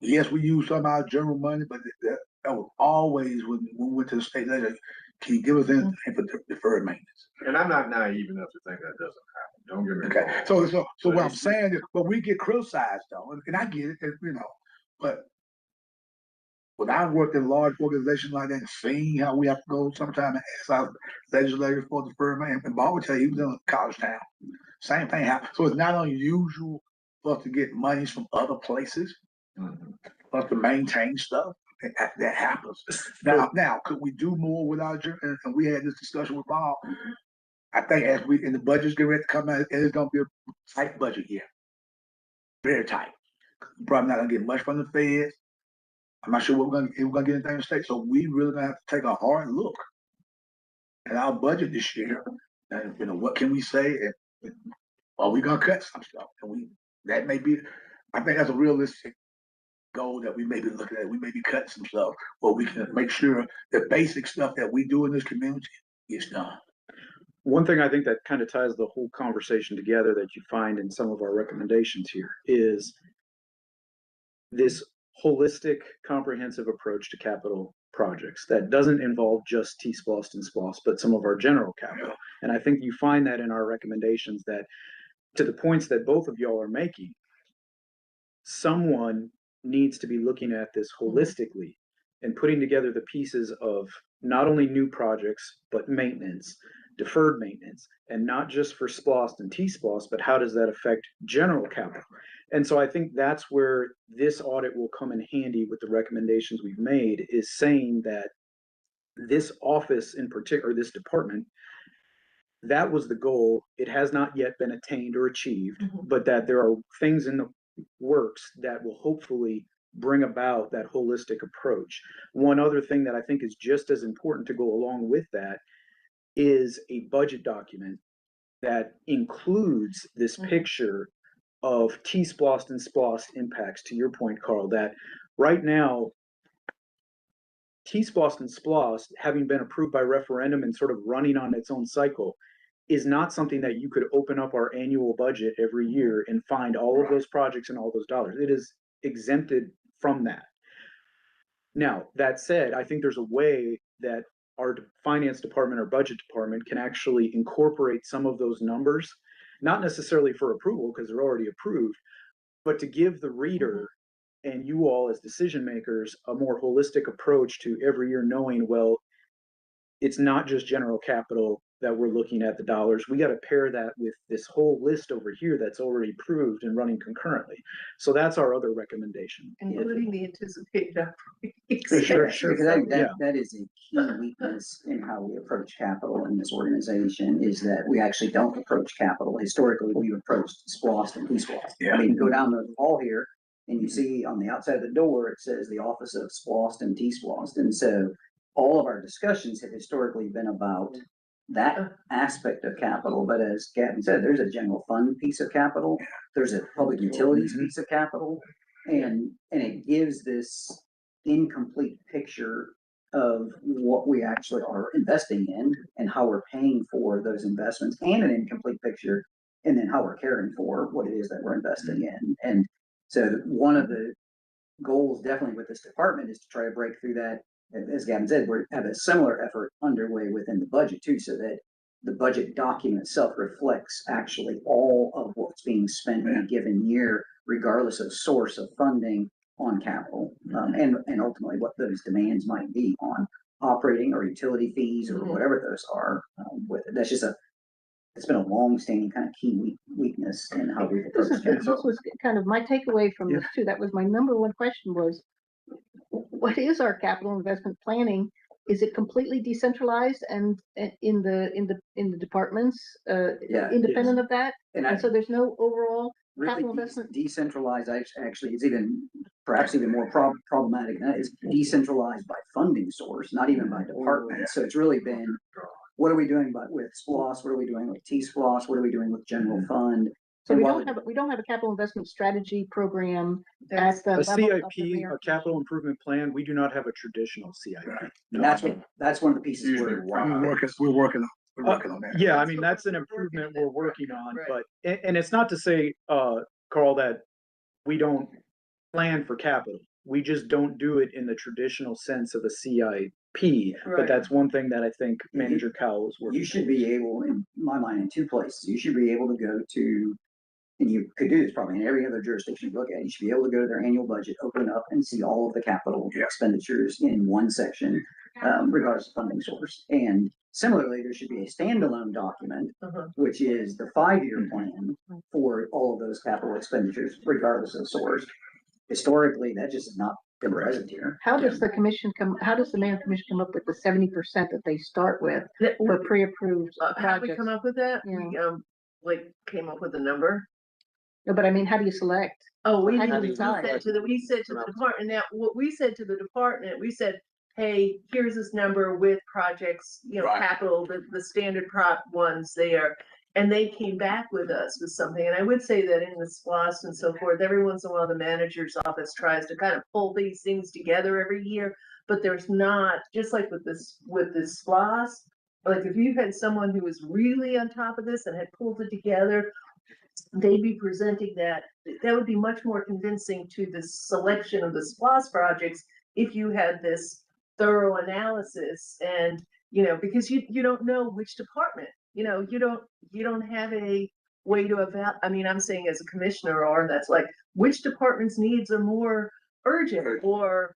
[SPEAKER 3] Yes, we use some of our general money, but that was always when we went to the state legislature, can you give us anything for deferred maintenance?
[SPEAKER 4] And I'm not naive enough to think that doesn't happen. Don't get me wrong.
[SPEAKER 3] So what I'm saying is, but we get criticized though, and I get it, but when I worked in large organizations like that and seeing how we have to go sometimes and ask our legislators for deferred maintenance, and Bob would tell you, he was in a college town. Same thing happened. So it's not unusual for us to get monies from other places, for us to maintain stuff. That happens. Now, could we do more without your? And we had this discussion with Bob. I think as the budget's getting ready to come out, it's going to be a tight budget year, very tight. We're probably not going to get much from the feds. I'm not sure if we're going to get anything in the state. So we really going to have to take a hard look at our budget this year. And what can we say? And are we going to cut some stuff? And that may be. I think that's a realistic goal that we may be looking at. We may be cutting some stuff, but we can make sure the basic stuff that we do in this community is done.
[SPEAKER 1] One thing I think that kind of ties the whole conversation together that you find in some of our recommendations here is this holistic, comprehensive approach to capital projects that doesn't involve just T-SPLOST and SPLOST, but some of our general capital. And I think you find that in our recommendations, that to the points that both of y'all are making, someone needs to be looking at this holistically and putting together the pieces of not only new projects, but maintenance, deferred maintenance, and not just for SPLOST and T-SPLOST, but how does that affect general capital? And so I think that's where this audit will come in handy with the recommendations we've made, is saying that this office in particular, this department, that was the goal. It has not yet been attained or achieved, but that there are things in the works that will hopefully bring about that holistic approach. One other thing that I think is just as important to go along with that is a budget document that includes this picture of T-SPLOST and SPLOST impacts, to your point, Carl, that right now, T-SPLOST and SPLOST, having been approved by referendum and sort of running on its own cycle, is not something that you could open up our annual budget every year and find all of those projects and all those dollars. It is exempted from that. Now, that said, I think there's a way that our finance department or budget department can actually incorporate some of those numbers, not necessarily for approval because they're already approved, but to give the reader and you all as decision makers a more holistic approach to every year knowing, well, it's not just general capital that we're looking at the dollars. We got to pair that with this whole list over here that's already approved and running concurrently. So that's our other recommendation.
[SPEAKER 2] Including the anticipated operating.
[SPEAKER 1] Sure,
[SPEAKER 7] Because I think
[SPEAKER 1] Yeah.
[SPEAKER 7] that is a key weakness in how we approach capital in this organization, is that we actually don't approach capital. Historically, we've approached SPLOST and T-SPLOST.
[SPEAKER 3] Yeah.
[SPEAKER 7] I mean, go down the hall here and you see on the outside of the door, it says the Office of SPLOST and T-SPLOST. And so all of our discussions have historically been about that aspect of capital. But as Gavin said, there's a general fund piece of capital, there's a public utilities piece of capital, and it gives this incomplete picture of what we actually are investing in and how we're paying for those investments, and an incomplete picture, and then how we're caring for what it is that we're investing in. And so one of the goals definitely with this department is to try to break through that. As Gavin said, we have a similar effort underway within the budget too, so that the budget document itself reflects actually all of what's being spent in a given year, regardless of source of funding on capital, and ultimately what those demands might be on operating or utility fees or whatever those are. With it, that's just it's been a long-standing kind of key weakness in how we approach
[SPEAKER 6] This was kind of my takeaway from this too. That was my number one question was, what is our capital investment planning? Is it completely decentralized and in the departments, independent of that? And so there's no overall capital investment.
[SPEAKER 7] Decentralized actually is perhaps even more problematic than that. Is decentralized by funding source, not even by department. So it's really been, what are we doing with SPLOST? What are we doing with T-SPLOST? What are we doing with general fund?
[SPEAKER 6] So we don't have a capital investment strategy program at the
[SPEAKER 1] A
[SPEAKER 6] level of the
[SPEAKER 1] CIP,
[SPEAKER 6] mayor.
[SPEAKER 1] a capital improvement plan, we do not have a traditional CIP.
[SPEAKER 7] And that's one of the pieces
[SPEAKER 4] Usually
[SPEAKER 3] We're working on that.
[SPEAKER 1] Yeah, I mean, that's an improvement we're working on, but, and it's not to say, Carl, that we don't plan for capital. We just don't do it in the traditional sense of a CIP, but that's one thing that I think Manager Cowell is working.
[SPEAKER 7] You should be able, in my mind, in two places. You should be able to go to, and you could do this probably in every other jurisdiction you look at, you should be able to go to their annual budget, open up and see all of the capital expenditures in one section, regardless of funding source. And similarly, there should be a standalone document, which is the 5-year plan for all of those capital expenditures, regardless of source. Historically, that just has not been present here.
[SPEAKER 6] How does the mayor and commission come up with the 70% that they start with for pre-approved
[SPEAKER 2] How we
[SPEAKER 6] projects?
[SPEAKER 2] come up with that?
[SPEAKER 6] Yeah.
[SPEAKER 2] We came up with a number.
[SPEAKER 6] No, but I mean, how do you select?
[SPEAKER 2] Oh, we
[SPEAKER 6] How do you
[SPEAKER 2] said
[SPEAKER 6] decide?
[SPEAKER 2] to the department. Now, what we said to the department, we said, hey, here's this number with projects, capital, the standard prop ones there. And they came back with us with something. And I would say that in the SPLOST and so forth, every once in a while, the manager's office tries to kind of pull these things together every year, but there's not, just like with this SPLOST, like if you had someone who was really on top of this and had pulled it together, they'd be presenting that would be much more convincing to the selection of the SPLOST projects if you had this thorough analysis. And because you don't know which department, you don't have a way to I mean, I'm saying as a commissioner, or that's like, which department's needs are more urgent, or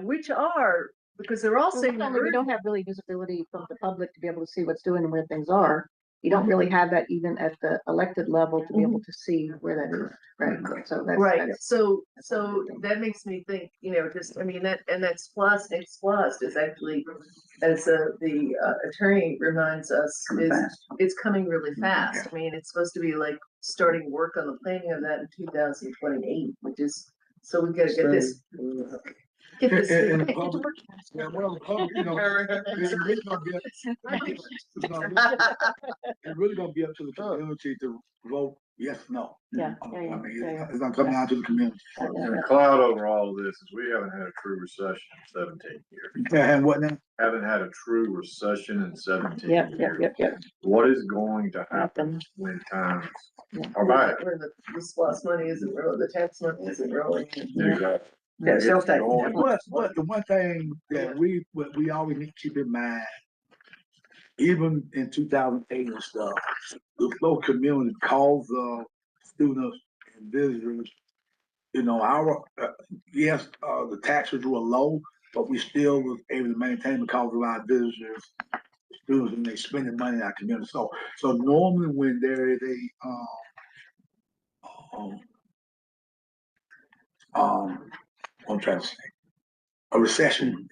[SPEAKER 2] which are, because they're all saying.
[SPEAKER 6] Well, we don't have really visibility from the public to be able to see what's doing and where things are. You don't really have that even at the elected level to be able to see where that is, right? So that's.
[SPEAKER 2] Right, so that makes me think, that SPOS, next SPOS is actually, as the attorney reminds us,
[SPEAKER 7] Coming fast.
[SPEAKER 2] it's coming really fast. I mean, it's supposed to be like starting work on the planning of that in 2028, which is, so we gotta get this. Get this.
[SPEAKER 3] And the public, yeah, well, the public, it's really gonna be it's really gonna be up to the community to vote yes, no.
[SPEAKER 6] Yeah.
[SPEAKER 3] I mean, it's gonna come down to the community.
[SPEAKER 4] And the cloud over all of this is we haven't had a true recession in 17 years.
[SPEAKER 3] Yeah, and what now?
[SPEAKER 4] Haven't had a true recession in 17
[SPEAKER 6] Yep,
[SPEAKER 4] years.
[SPEAKER 6] yep.
[SPEAKER 4] What is going to happen when times are bad?
[SPEAKER 2] Where the SPOS money isn't rolling, the tax money isn't rolling.
[SPEAKER 4] Exactly.
[SPEAKER 7] Yeah, sales tax.
[SPEAKER 3] But the one thing that we always need to keep in mind, even in 2008 and stuff, the flow community calls students and visitors. The taxes were low, but we still was able to maintain because of our visitors, students, and they spending money in our community. So normally when there is I'm trying to say, a recession,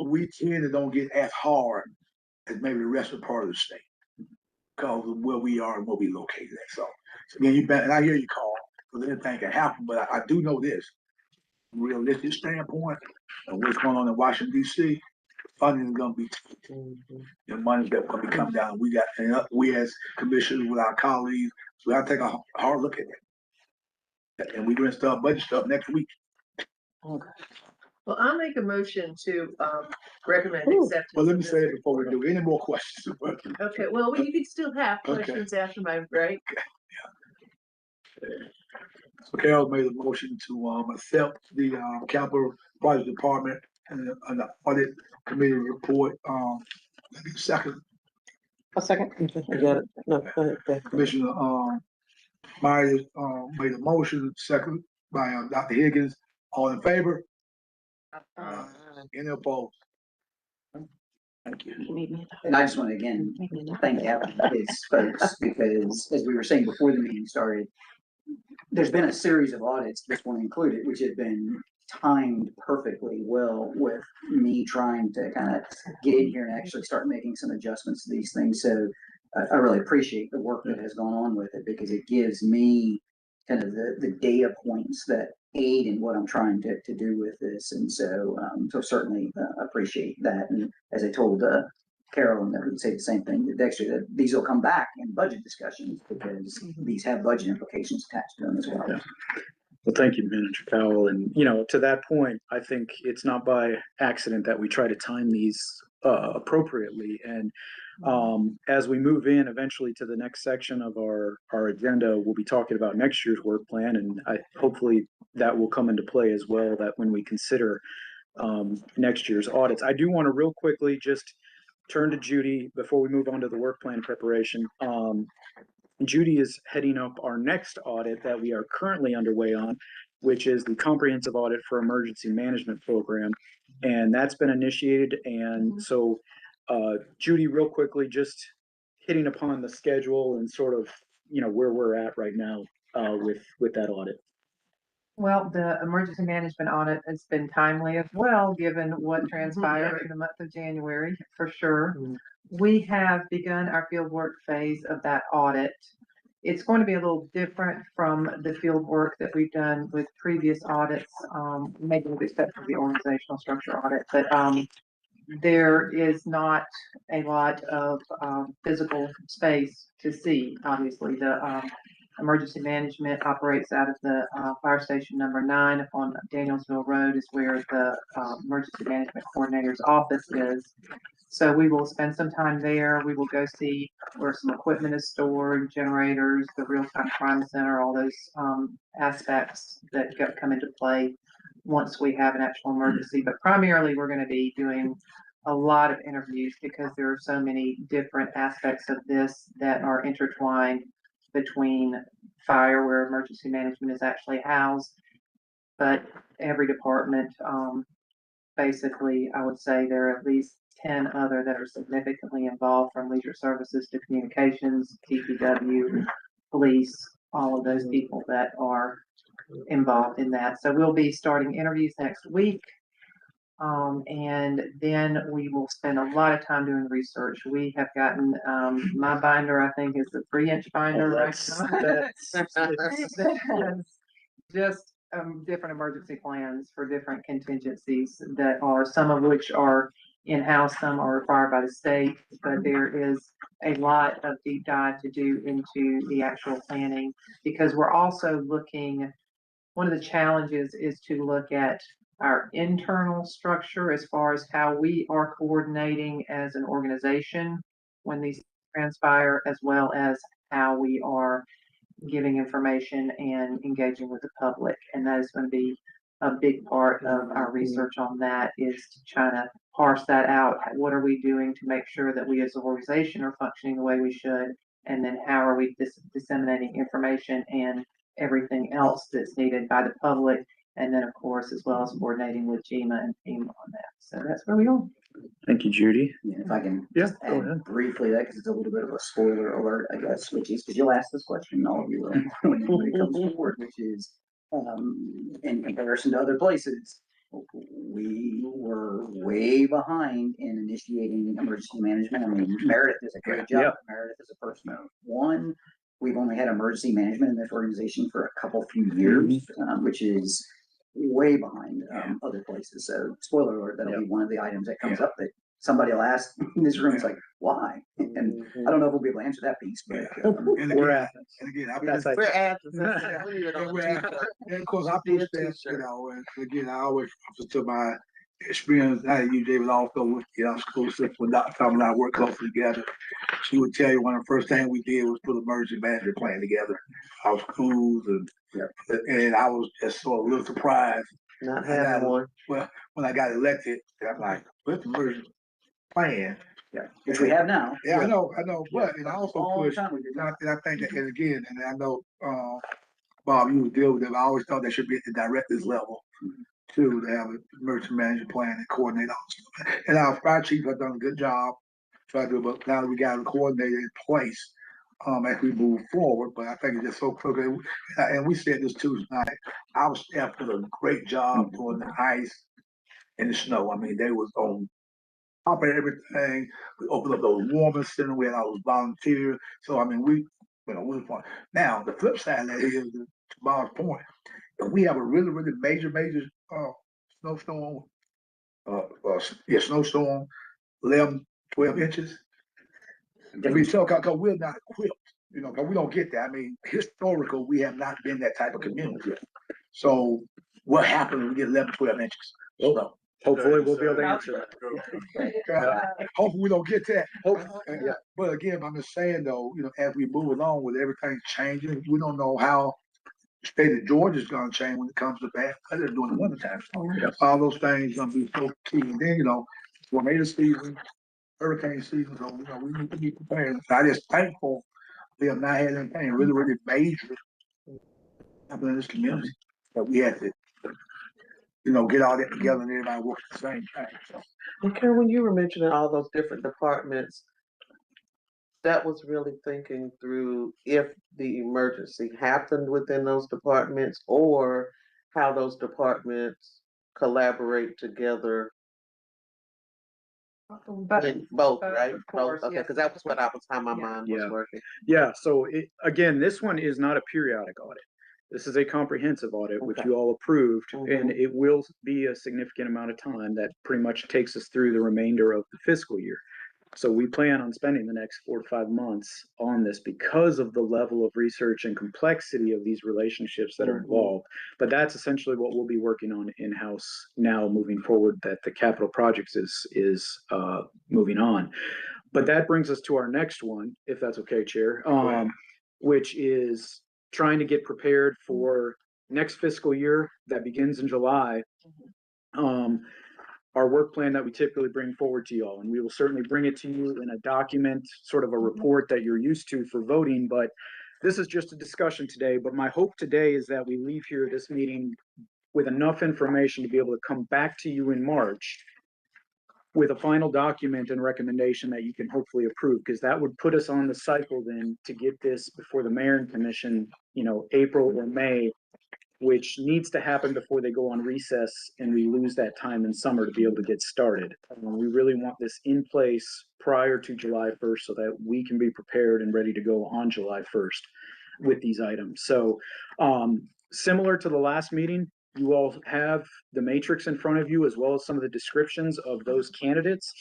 [SPEAKER 3] we tend to don't get as hard as maybe the rest of the part of the state because of where we are and where we located at. So again, and I hear you, Carl, because anything can happen, but I do know this, from a realistic standpoint, and what's going on in Washington, D.C., funding is going to be the money that's going to be coming down. We as commissioners with our colleagues, so we have to take a hard look at it. And we're going to start budget stuff next week.
[SPEAKER 2] Well, I'll make a motion to recommend acceptance.
[SPEAKER 3] Well, let
[SPEAKER 2] of
[SPEAKER 3] me
[SPEAKER 2] this
[SPEAKER 3] say it before we
[SPEAKER 2] report.
[SPEAKER 3] do any more questions.
[SPEAKER 2] Okay, well, you can still have
[SPEAKER 3] Okay.
[SPEAKER 2] questions after my break.
[SPEAKER 3] So Carol made a motion to accept the capital project department and the audit committee report. Second,
[SPEAKER 6] A second.
[SPEAKER 8] I got it. No, go ahead.
[SPEAKER 3] Commissioner Myers made a motion, second by Dr. Higgins. All in favor? Any opposed? Thank you.
[SPEAKER 7] And I just want to again thank Gavin and his folks, because as we were saying before the meeting started, there's been a series of audits, this one included, which have been timed perfectly well with me trying to kind of get in here and actually start making some adjustments to these things. So I really appreciate the work that has gone on with it, because it gives me kind of the data points that aid in what I'm trying to do with this. And so certainly appreciate that. And as I told Carol, and I would say the same thing to Dexter, that these will come back in budget discussions, because these have budget implications attached to them as well.
[SPEAKER 1] Yeah. Well, thank you, Manager Powell. And, to that point, I think it's not by accident that we try to time these appropriately. And as we move in eventually to the next section of our agenda, we'll be talking about next year's work plan. And hopefully that will come into play as well, that when we consider next year's audits. I do want to real quickly just turn to Judy before we move on to the work plan preparation. Judy is heading up our next audit that we are currently underway on, which is the comprehensive audit for emergency management program. And that's been initiated. And so, Judy, real quickly, just hitting upon the schedule and sort of, where we're at right now with that audit.
[SPEAKER 9] Well, the emergency management audit has been timely as well, given what transpired in the month of January, for sure. We have begun our field work phase of that audit. It's going to be a little different from the field work that we've done with previous audits, maybe with respect to the organizational structure audit, but there is not a lot of physical space to see. Obviously, the emergency management operates out of the fire station number 9 upon Danielsville Road is where the emergency management coordinator's office is. So we will spend some time there. We will go see where some equipment is stored, generators, the real-time crime center, all those aspects that come into play once we have an actual emergency. But primarily, we're going to be doing a lot of interviews, because there are so many different aspects of this that are intertwined between fire, where emergency management is actually housed. But every department, basically, I would say there are at least 10 other that are significantly involved, from leisure services to communications, TPW, police, all of those people that are involved in that. So we'll be starting interviews next week. And then we will spend a lot of time doing research. We have gotten, my binder, I think, is the 3-inch binder right now. That has just different emergency plans for different contingencies that are, some of which are in-house, some are required by the state, but there is a lot of deep dive to do into the actual planning, because we're also looking, one of the challenges is to look at our internal structure as far as how we are coordinating as an organization when these transpire, as well as how we are giving information and engaging with the public. And that is going to be a big part of our research on that, is to try to parse that out. What are we doing to make sure that we as an organization are functioning the way we should? And then how are we disseminating information and everything else that's needed by the public? And then, of course, as well as coordinating with GEMA and FEMA on that. So that's where we are.
[SPEAKER 1] Thank you, Judy.
[SPEAKER 7] Yeah, if I can
[SPEAKER 1] Yeah,
[SPEAKER 7] just
[SPEAKER 1] go
[SPEAKER 7] add
[SPEAKER 1] ahead.
[SPEAKER 7] briefly that, because it's a little bit of a spoiler alert, I guess, which is, because you'll ask this question, all of you will, when it comes forward, which is, in comparison to other places, we were way behind in initiating emergency management. I mean, Meredith does a great job.
[SPEAKER 1] Yeah.
[SPEAKER 7] Meredith is a person of one. We've only had emergency management in this organization for a few years, which is way behind other places. So spoiler alert, that'll be one of the items that comes up that somebody will ask in this room. It's like, why? And I don't know if we'll be able to answer that piece, but
[SPEAKER 3] And
[SPEAKER 1] We're
[SPEAKER 3] again,
[SPEAKER 1] Athens.
[SPEAKER 3] and again, I
[SPEAKER 1] That's
[SPEAKER 3] mean,
[SPEAKER 8] We're Athens.
[SPEAKER 3] and of course, I push that, you know, and again, I always, to my experience, I used David also with, you know, school system, when Dr. Tom and I worked closely together. She would tell you one of the first things we did was put an emergency management plan together, our schools, and I was just so a little surprised.
[SPEAKER 8] Not having one.
[SPEAKER 3] Well, when I got elected, I'm like, what's the emergency plan?
[SPEAKER 7] yeah, which we have now.
[SPEAKER 3] Yeah, I know, but, and I also
[SPEAKER 7] All the
[SPEAKER 3] push,
[SPEAKER 7] time we did
[SPEAKER 3] and
[SPEAKER 7] that.
[SPEAKER 3] I think that, and again, and I know, Bob, you would deal with them. I always thought that should be at the director's level too, to have an emergency management plan and coordinate all stuff. And our fire chief has done a good job trying to do, but now that we got a coordinator in place, as we move forward, but I think it's just so critical. And we said this too tonight. Our staff did a great job doing the ice and the snow. I mean, they was on top of everything. We opened up those warming center. We had all those volunteers. So I mean, we was fun. Now the flip side of that is, to Bob's point, if we have a really, really major snowstorm, snowstorm, 11, 12 inches. And we tell, cause we're not equipped, you know, cause we don't get that. I mean, historical, we have not been that type of community. So what happens when we get 11, 12 inches? So,
[SPEAKER 1] Hopefully we'll be able to answer that.
[SPEAKER 3] hopefully we don't get that.
[SPEAKER 1] Yeah.
[SPEAKER 3] But again, I'm just saying though, you know, as we move along with everything changing, we don't know how the state of Georgia is gonna change when it comes to bad weather during the wintertime. So all those things gonna be so key. And then, you know, tornado season, hurricane season, so, you know, we need to be prepared. I just thankful we have not had anything really, really major happen in this community, that we had to, you know, get all that together and everybody work at the same time. So,
[SPEAKER 8] And Karen, when you were mentioning all those different departments, that was really thinking through if the emergency happened within those departments, or how those departments collaborate together.
[SPEAKER 9] But
[SPEAKER 8] Both,
[SPEAKER 9] of
[SPEAKER 8] right?
[SPEAKER 9] course,
[SPEAKER 8] Both. Okay,
[SPEAKER 9] yes.
[SPEAKER 8] because that was what I was, how my
[SPEAKER 9] Yeah.
[SPEAKER 8] mind was
[SPEAKER 1] Yeah.
[SPEAKER 8] working.
[SPEAKER 1] Yeah, so again, this one is not a periodic audit. This is a comprehensive audit, which
[SPEAKER 8] Okay.
[SPEAKER 1] you all approved,
[SPEAKER 8] Mhm.
[SPEAKER 1] and it will be a significant amount of time that pretty much takes us through the remainder of the fiscal year. So we plan on spending the next 4 to 5 months on this because of the level of research and complexity of these relationships that are involved. But that's essentially what we'll be working on in-house now moving forward, that the capital projects is moving on. But that brings us to our next one, if that's okay, Chair, which is trying to get prepared for next fiscal year that begins in July. Our work plan that we typically bring forward to you all, and we will certainly bring it to you in a document, sort of a report that you're used to for voting, but this is just a discussion today, but my hope today is that we leave here this meeting with enough information to be able to come back to you in March with a final document and recommendation that you can hopefully approve, because that would put us on the cycle then to get this before the mayor and commission, April or May, which needs to happen before they go on recess and we lose that time in summer to be able to get started. We really want this in place prior to July 1st so that we can be prepared and ready to go on July 1st with these items. So, similar to the last meeting, you all have the matrix in front of you as well as some of the descriptions of those candidates.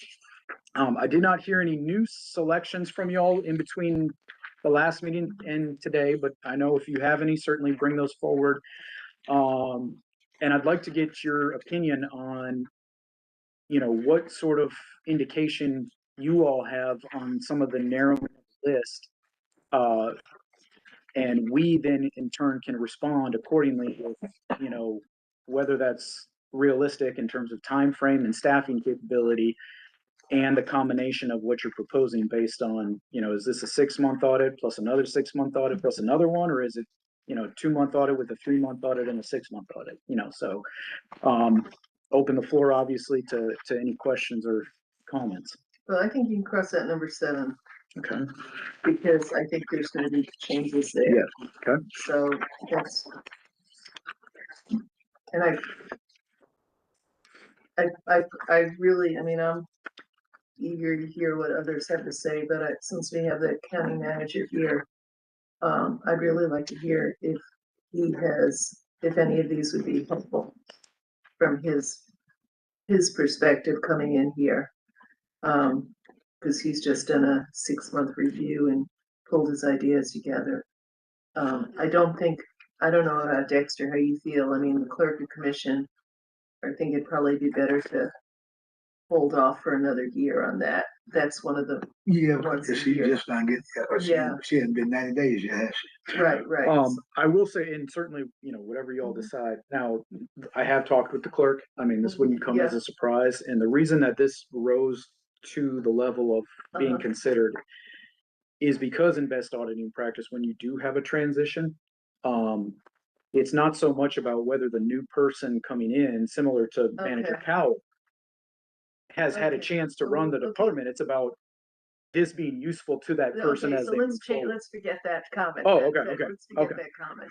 [SPEAKER 1] I did not hear any new selections from y'all in between the last meeting and today, but I know if you have any, certainly bring those forward. And I'd like to get your opinion on, what sort of indication you all have on some of the narrowing list. And we then in turn can respond accordingly with, whether that's realistic in terms of time frame and staffing capability and the combination of what you're proposing based on, is this a 6-month audit plus another 6-month audit plus another one, or is it, 2-month audit with a 3-month audit and a 6-month audit, so, open the floor obviously to any questions or comments.
[SPEAKER 2] Well, I think you can cross that number 7.
[SPEAKER 1] Okay.
[SPEAKER 2] Because I think there's gonna be changes there.
[SPEAKER 1] Yeah, okay.
[SPEAKER 2] So that's. And I really, I'm eager to hear what others have to say, but since we have the county manager here, I'd really like to hear if any of these would be helpful from his perspective coming in here. Because he's just done a 6-month review and pulled his ideas together. I don't know about Dexter, how you feel. The clerk of commission, I think it'd probably be better to hold off for another year on that. That's one of the,
[SPEAKER 3] Yeah,
[SPEAKER 2] Once
[SPEAKER 3] because
[SPEAKER 2] a
[SPEAKER 3] she
[SPEAKER 2] year.
[SPEAKER 3] just not get,
[SPEAKER 2] Yeah.
[SPEAKER 3] she hasn't been 90 days yet, has she?
[SPEAKER 2] right.
[SPEAKER 1] I will say, and certainly, whatever you all decide. Now, I have talked with the clerk. This wouldn't come as a surprise. And the reason that this rose to the level of being considered is because in best auditing practice, when you do have a transition, it's not so much about whether the new person coming in, similar to Manager
[SPEAKER 2] Okay.
[SPEAKER 1] Cowell, has had a
[SPEAKER 2] Okay.
[SPEAKER 1] chance to run the
[SPEAKER 2] Okay.
[SPEAKER 1] department. It's about this being useful to that person
[SPEAKER 2] Okay,
[SPEAKER 1] as
[SPEAKER 2] so
[SPEAKER 1] they move forward.
[SPEAKER 2] let's forget that comment.
[SPEAKER 1] Oh,
[SPEAKER 2] then.
[SPEAKER 1] okay, okay,
[SPEAKER 2] Let's forget
[SPEAKER 1] okay.
[SPEAKER 2] that comment.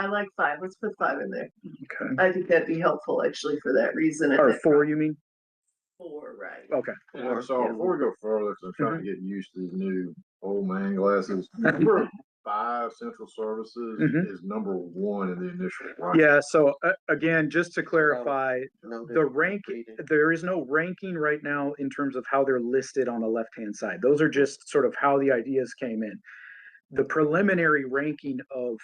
[SPEAKER 2] I like 5. Let's put 5 in there.
[SPEAKER 1] Okay.
[SPEAKER 2] I think that'd be helpful actually for that reason.
[SPEAKER 1] Or 4, you mean?
[SPEAKER 2] 4, right.
[SPEAKER 1] Okay.
[SPEAKER 4] Yeah, so before we go further, 'cause I'm trying to get used to these new old man glasses. Number 5, central services is number 1 in the initial rank.
[SPEAKER 1] Yeah, so again, just to clarify,
[SPEAKER 8] No,
[SPEAKER 1] the rank, there is no ranking right now in terms of how they're listed on the left-hand side. Those are just sort of how the ideas came in. The preliminary ranking of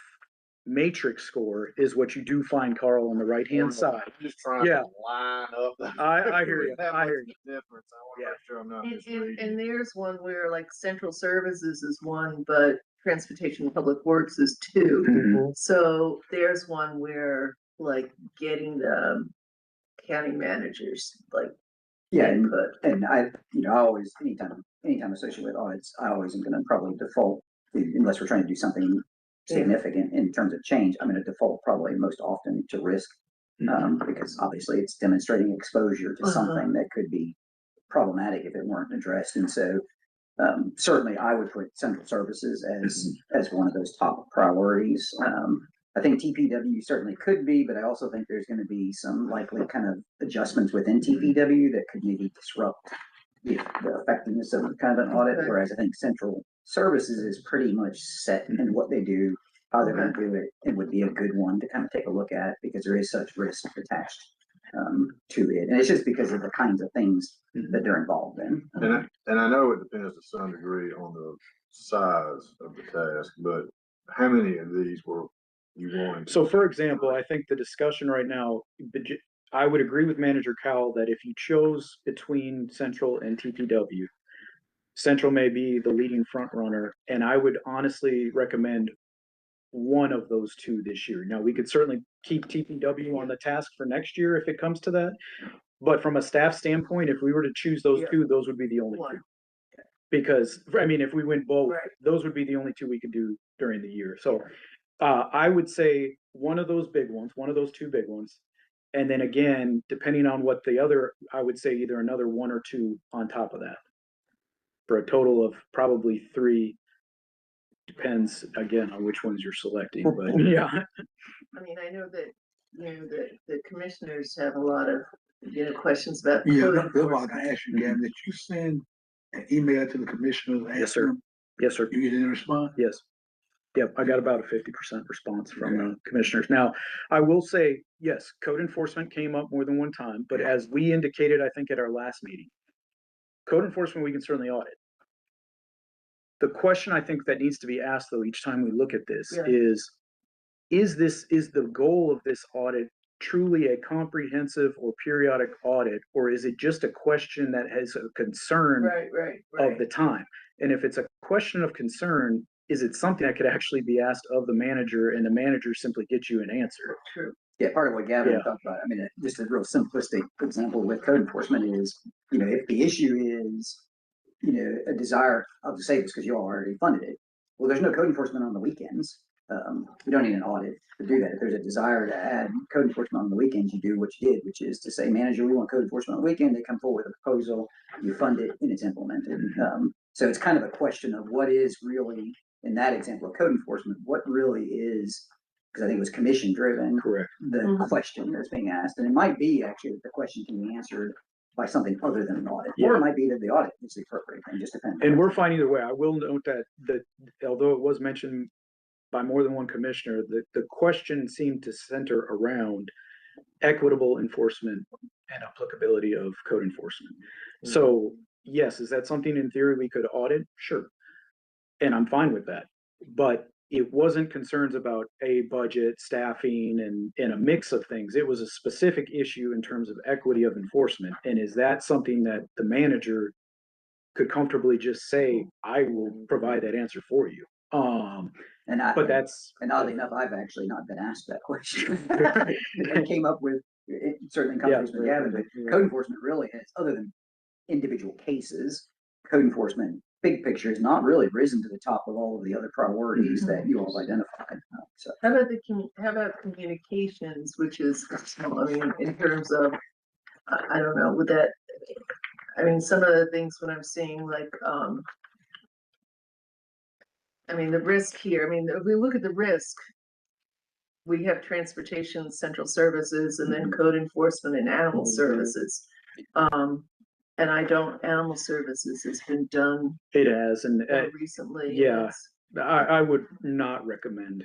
[SPEAKER 1] matrix score is what you do find, Carl, on the right-hand side.
[SPEAKER 4] I'm just trying
[SPEAKER 1] Yeah.
[SPEAKER 4] to line up.
[SPEAKER 1] I hear you.
[SPEAKER 4] That
[SPEAKER 1] I
[SPEAKER 4] much
[SPEAKER 1] hear you.
[SPEAKER 4] difference. I want to
[SPEAKER 1] Yeah.
[SPEAKER 4] make sure I'm not
[SPEAKER 2] And
[SPEAKER 4] misreading.
[SPEAKER 2] there's one where like central services is 1, but transportation and public works is 2.
[SPEAKER 1] Mhm.
[SPEAKER 2] So there's one where like getting the county managers, like
[SPEAKER 7] Yeah,
[SPEAKER 2] input.
[SPEAKER 7] and I always, anytime associated with audits, I always am gonna probably default, unless we're trying to do something significant in terms of change, I'm gonna default probably most often to risk. Because obviously it's demonstrating exposure to something that could be problematic if it weren't addressed. And so, certainly I would put central services as one of those top priorities. I think TPW certainly could be, but I also think there's gonna be some likely kind of adjustments within TPW that could maybe disrupt the effectiveness of kind of an audit,
[SPEAKER 2] Okay.
[SPEAKER 7] whereas I think central services is pretty much set in what they do, how they're gonna do it. It would be a good one to kind of take a look at because there is such risk attached to it. And it's just because of the kinds of things that they're involved in.
[SPEAKER 4] And I know it depends to some degree on the size of the task, but how many of these were you wanting?
[SPEAKER 1] So for example, I think the discussion right now, I would agree with Manager Cowell that if you chose between Central and TPW, Central may be the leading front runner, and I would honestly recommend one of those 2 this year. Now, we could certainly keep TPW on the task for next year if it comes to that. But from a staff standpoint, if we were to choose those 2, those would be the only 2. Because, I mean, if we went both,
[SPEAKER 2] Right.
[SPEAKER 1] those would be the only two we could do during the year. So I would say one of those big ones, one of those two big ones. And then again, depending on what the other, I would say either another one or two on top of that. For a total of probably three. Depends again on which ones you're selecting, but yeah.
[SPEAKER 2] I mean, I know that, the commissioners have a lot of, questions about.
[SPEAKER 3] Yeah,
[SPEAKER 2] code
[SPEAKER 3] that's what I
[SPEAKER 2] enforcement.
[SPEAKER 3] gotta ask you, Gavin, that you send an email to the commissioners,
[SPEAKER 1] Yes,
[SPEAKER 3] ask
[SPEAKER 1] sir.
[SPEAKER 3] them,
[SPEAKER 1] Yes, sir.
[SPEAKER 3] you get any response?
[SPEAKER 1] Yes. Yep, I got about a 50% response from the commissioners. Now, I will say, yes, code enforcement came up more than one time, but as we indicated, I think at our last meeting, code enforcement, we can certainly audit. The question I think that needs to be asked though, each time we look at this
[SPEAKER 2] Yeah.
[SPEAKER 1] is the goal of this audit truly a comprehensive or periodic audit, or is it just a question that has a concern
[SPEAKER 2] Right.
[SPEAKER 1] of the time? And if it's a question of concern, is it something that could actually be asked of the manager and the manager simply gets you an answer?
[SPEAKER 2] True.
[SPEAKER 7] Yeah, part of what Gavin
[SPEAKER 1] Yeah.
[SPEAKER 7] talked about, I mean, just a real simplistic example with code enforcement is, if the issue is, a desire, I'll just say this because you all already funded it. Well, there's no code enforcement on the weekends. You don't need an audit to do that. If there's a desire to add code enforcement on the weekends, you do what you did, which is to say, manager, we want code enforcement on the weekend. They come forward with a proposal, you fund it, and it's implemented. So it's kind of a question of what is really, in that example of code enforcement, what really is, because I think it was commission driven,
[SPEAKER 1] Correct.
[SPEAKER 7] the question that's being asked. And it might be actually that the question can be answered by something other than an audit, or it might be that the audit is the appropriate thing, just depends.
[SPEAKER 1] And we're fine either way. I will note that although it was mentioned by more than one commissioner, the question seemed to center around equitable enforcement and applicability of code enforcement. So yes, is that something in theory we could audit? Sure. And I'm fine with that. But it wasn't concerns about a budget, staffing, and a mix of things. It was a specific issue in terms of equity of enforcement. And is that something that the manager could comfortably just say, I will provide that answer for you? But that's.
[SPEAKER 7] And oddly enough, I've actually not been asked that question. It came up with, certainly in conversation with Gavin, but code enforcement really has, other than individual cases, code enforcement, big picture, has not really risen to the top of all of the other priorities that you all have identified. So
[SPEAKER 2] How about communications, which is, I mean, in terms of, I don't know, with that, I mean, some of the things when I'm seeing like, I mean, the risk here, I mean, if we look at the risk, we have transportation, central services, and then code enforcement and animal services. And animal services has been done
[SPEAKER 1] It has, and
[SPEAKER 2] recently.
[SPEAKER 1] yeah. I would not recommend.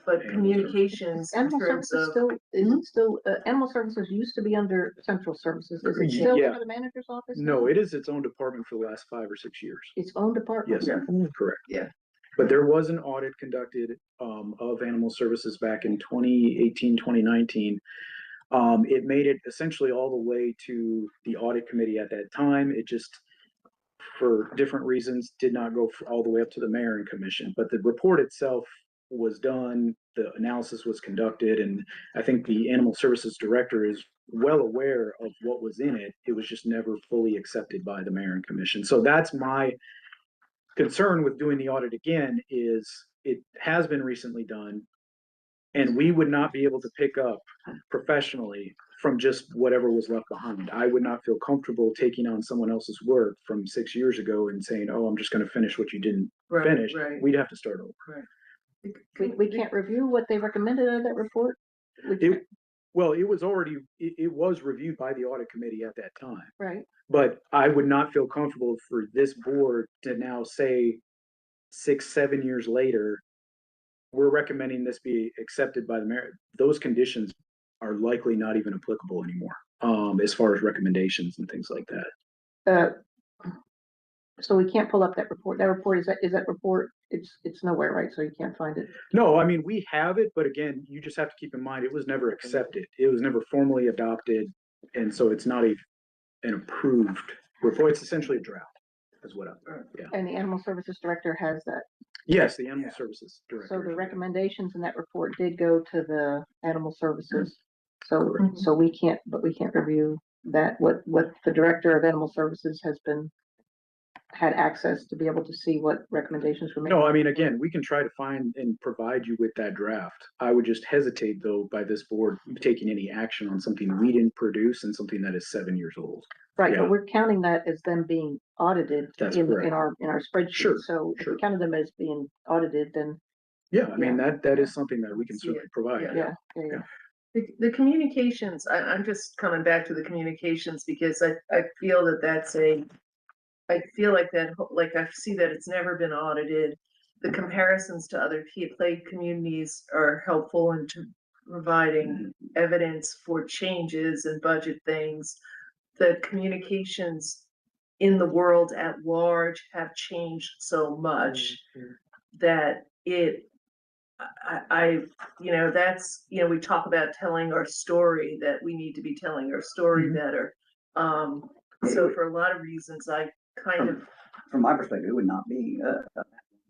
[SPEAKER 2] But communications in
[SPEAKER 6] Animal
[SPEAKER 2] terms
[SPEAKER 6] services
[SPEAKER 2] of.
[SPEAKER 6] still, is it still, animal services used to be under central services. Is it still
[SPEAKER 1] Yeah.
[SPEAKER 6] under the manager's office?
[SPEAKER 1] No,
[SPEAKER 6] now?
[SPEAKER 1] it is its own department for the last 5 or 6 years.
[SPEAKER 6] Its own department?
[SPEAKER 1] Yes, correct.
[SPEAKER 2] Yeah.
[SPEAKER 1] But there was an audit conducted of animal services back in 2018, 2019. It made it essentially all the way to the audit committee at that time. It just, for different reasons, did not go all the way up to the mayor and commission. But the report itself was done, the analysis was conducted, and I think the animal services director is well aware of what was in it. It was just never fully accepted by the mayor and commission. So that's my concern with doing the audit again, is it has been recently done, and we would not be able to pick up professionally from just whatever was left behind. I would not feel comfortable taking on someone else's work from 6 years ago and saying, oh, I'm just going to finish what you didn't finish.
[SPEAKER 2] Right.
[SPEAKER 1] We'd have to start over.
[SPEAKER 6] We can't review what they recommended in that report?
[SPEAKER 1] Well, it was already, it was reviewed by the audit committee at that time.
[SPEAKER 6] Right.
[SPEAKER 1] But I would not feel comfortable for this board to now say 6, 7 years later, we're recommending this be accepted by the mayor. Those conditions are likely not even applicable anymore, as far as recommendations and things like that.
[SPEAKER 6] So we can't pull up that report. That report, is that report, it's nowhere, right? So you can't find it.
[SPEAKER 1] No, I mean, we have it, but again, you just have to keep in mind, it was never accepted. It was never formally adopted. And so it's not an approved report. It's essentially a draft is what yeah.
[SPEAKER 6] And the animal services director has that.
[SPEAKER 1] Yes, the animal services director.
[SPEAKER 6] So the recommendations in that report did go to the animal services. So we can't review that, what the director of animal services has been had access to be able to see what recommendations were made?
[SPEAKER 1] No, I mean, again, we can try to find and provide you with that draft. I would just hesitate though by this board taking any action on something we didn't produce and something that is 7 years old.
[SPEAKER 6] Right,
[SPEAKER 1] Yeah.
[SPEAKER 6] but we're counting that as them being audited
[SPEAKER 1] That's
[SPEAKER 6] in
[SPEAKER 1] correct.
[SPEAKER 6] our spreadsheet.
[SPEAKER 1] Sure,
[SPEAKER 6] So if
[SPEAKER 1] sure.
[SPEAKER 6] we counted them as being audited, then,
[SPEAKER 1] Yeah, I mean,
[SPEAKER 6] Yeah.
[SPEAKER 1] that is something that we can
[SPEAKER 2] See
[SPEAKER 1] certainly
[SPEAKER 2] it.
[SPEAKER 1] provide.
[SPEAKER 6] yeah, yeah.
[SPEAKER 2] The communications, I'm just coming back to the communications because I feel that I feel like that, like I see that it's never been audited. The comparisons to other plague communities are helpful in providing evidence for changes and budget things. The communications in the world at large have changed so much that that's, we talk about telling our story, that we need to be telling our story
[SPEAKER 1] Mhm.
[SPEAKER 2] better. So for a lot of reasons, I kind of,
[SPEAKER 7] From my perspective, it would not be,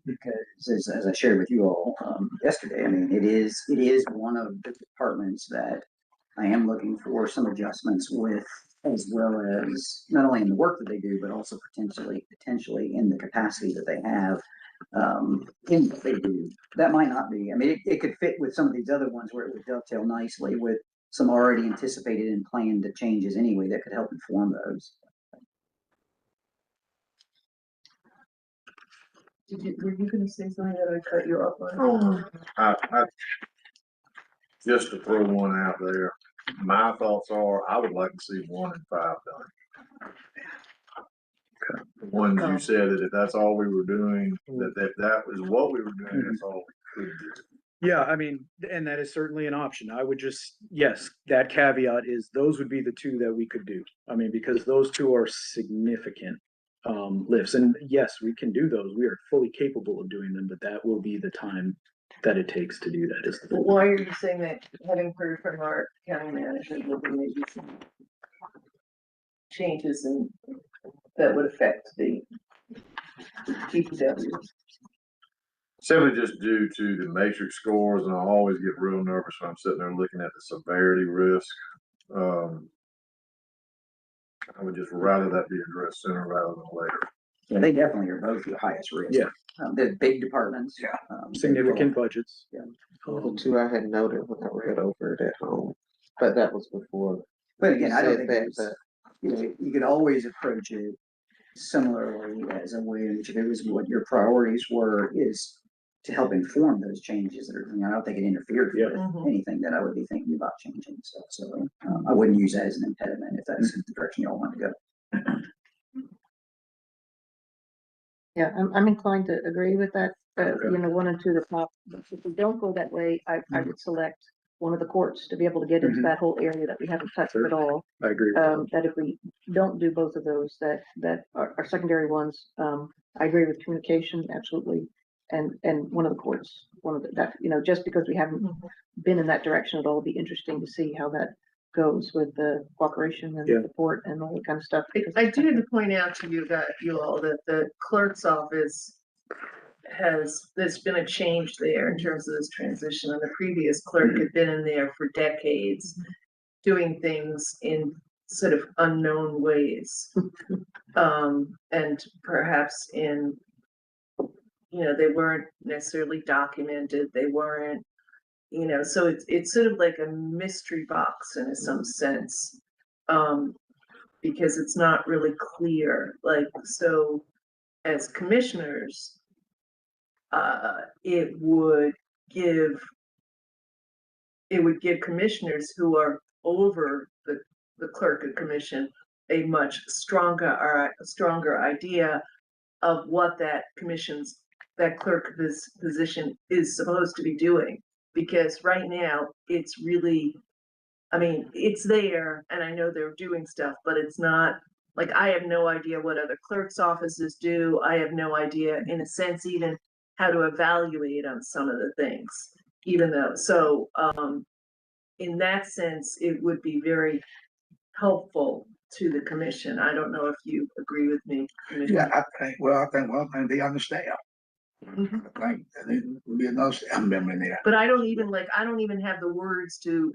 [SPEAKER 7] because as I shared with you all, yesterday, I mean, it is one of the departments that I am looking for some adjustments with, as well as not only in the work that they do, but also potentially in the capacity that they have, in what they do. That might not be, I mean, it could fit with some of these other ones where it would dovetail nicely with some already anticipated and planned changes anyway that could help inform those.
[SPEAKER 2] were you gonna say something that I cut you off on?
[SPEAKER 4] I, just to throw one out there, my thoughts are, I would like to see 1 and 5 done. The ones you said that if that's all we were doing, that was what we were doing, that's all we could do.
[SPEAKER 1] Yeah, I mean, and that is certainly an option. I would just, yes, that caveat is those would be the two that we could do. I mean, because those two are significant lifts. And yes, we can do those. We are fully capable of doing them, but that will be the time that it takes to do that.
[SPEAKER 2] Why are you saying that, having heard from our county manager, will be maybe some changes that would affect the DPW?
[SPEAKER 4] Simply just due to the matrix scores, and I always get real nervous when I'm sitting there looking at the severity risk. I would just rather that be addressed sooner rather than later.
[SPEAKER 7] Yeah, they definitely are both the highest risk.
[SPEAKER 1] Yeah.
[SPEAKER 7] They're big departments.
[SPEAKER 3] Yeah.
[SPEAKER 1] Significant budgets.
[SPEAKER 7] Yeah.
[SPEAKER 8] The two I had noted when I read over it at home, but that was before.
[SPEAKER 7] But again, I don't
[SPEAKER 8] said
[SPEAKER 7] think
[SPEAKER 8] that,
[SPEAKER 7] you could always approach it similarly as a way in which if it was what your priorities were, is to help inform those changes that are, I don't think it interfered
[SPEAKER 1] Yeah.
[SPEAKER 7] with
[SPEAKER 2] Mhm.
[SPEAKER 7] anything that I would be thinking about changing. So I wouldn't use that as an impediment if that's the direction y'all want to go.
[SPEAKER 6] Yeah, I'm inclined to agree with that,
[SPEAKER 1] Okay.
[SPEAKER 6] 1 and 2, the top. But if we don't go that way, I would select one of the courts to be able to get into
[SPEAKER 1] Mhm.
[SPEAKER 6] that whole area that we haven't touched
[SPEAKER 1] Sure.
[SPEAKER 6] at all.
[SPEAKER 1] I agree. With that.
[SPEAKER 6] That if we don't do both of those, that are secondary ones, I agree with communication, absolutely. And one of the courts, that, just because we haven't been in that direction at all, it'd be interesting to see how that goes with the cooperation and
[SPEAKER 1] Yeah.
[SPEAKER 6] support and all that kind of stuff.
[SPEAKER 2] I do need to point out to you all that the clerk's office there's been a change there in terms of this transition, and the previous clerk had been in there for decades, doing things in sort of unknown ways. And perhaps they weren't necessarily documented, they weren't, so it's sort of like a mystery box in some sense. Because it's not really clear, so as commissioners, it would give commissioners who are over the clerk of commission a much stronger idea of what that clerk position is supposed to be doing. Because right now, it's really, it's there, and I know they're doing stuff, but it's not, I have no idea what other clerks' offices do. I have no idea, in a sense, even how to evaluate on some of the things, in that sense, it would be very helpful to the commission. I don't know if you agree with me, Commissioner.
[SPEAKER 3] Yeah, I think one thing they understand.
[SPEAKER 2] Mhm.
[SPEAKER 3] I think there will be another staff member in there.
[SPEAKER 2] But I don't even have the words to,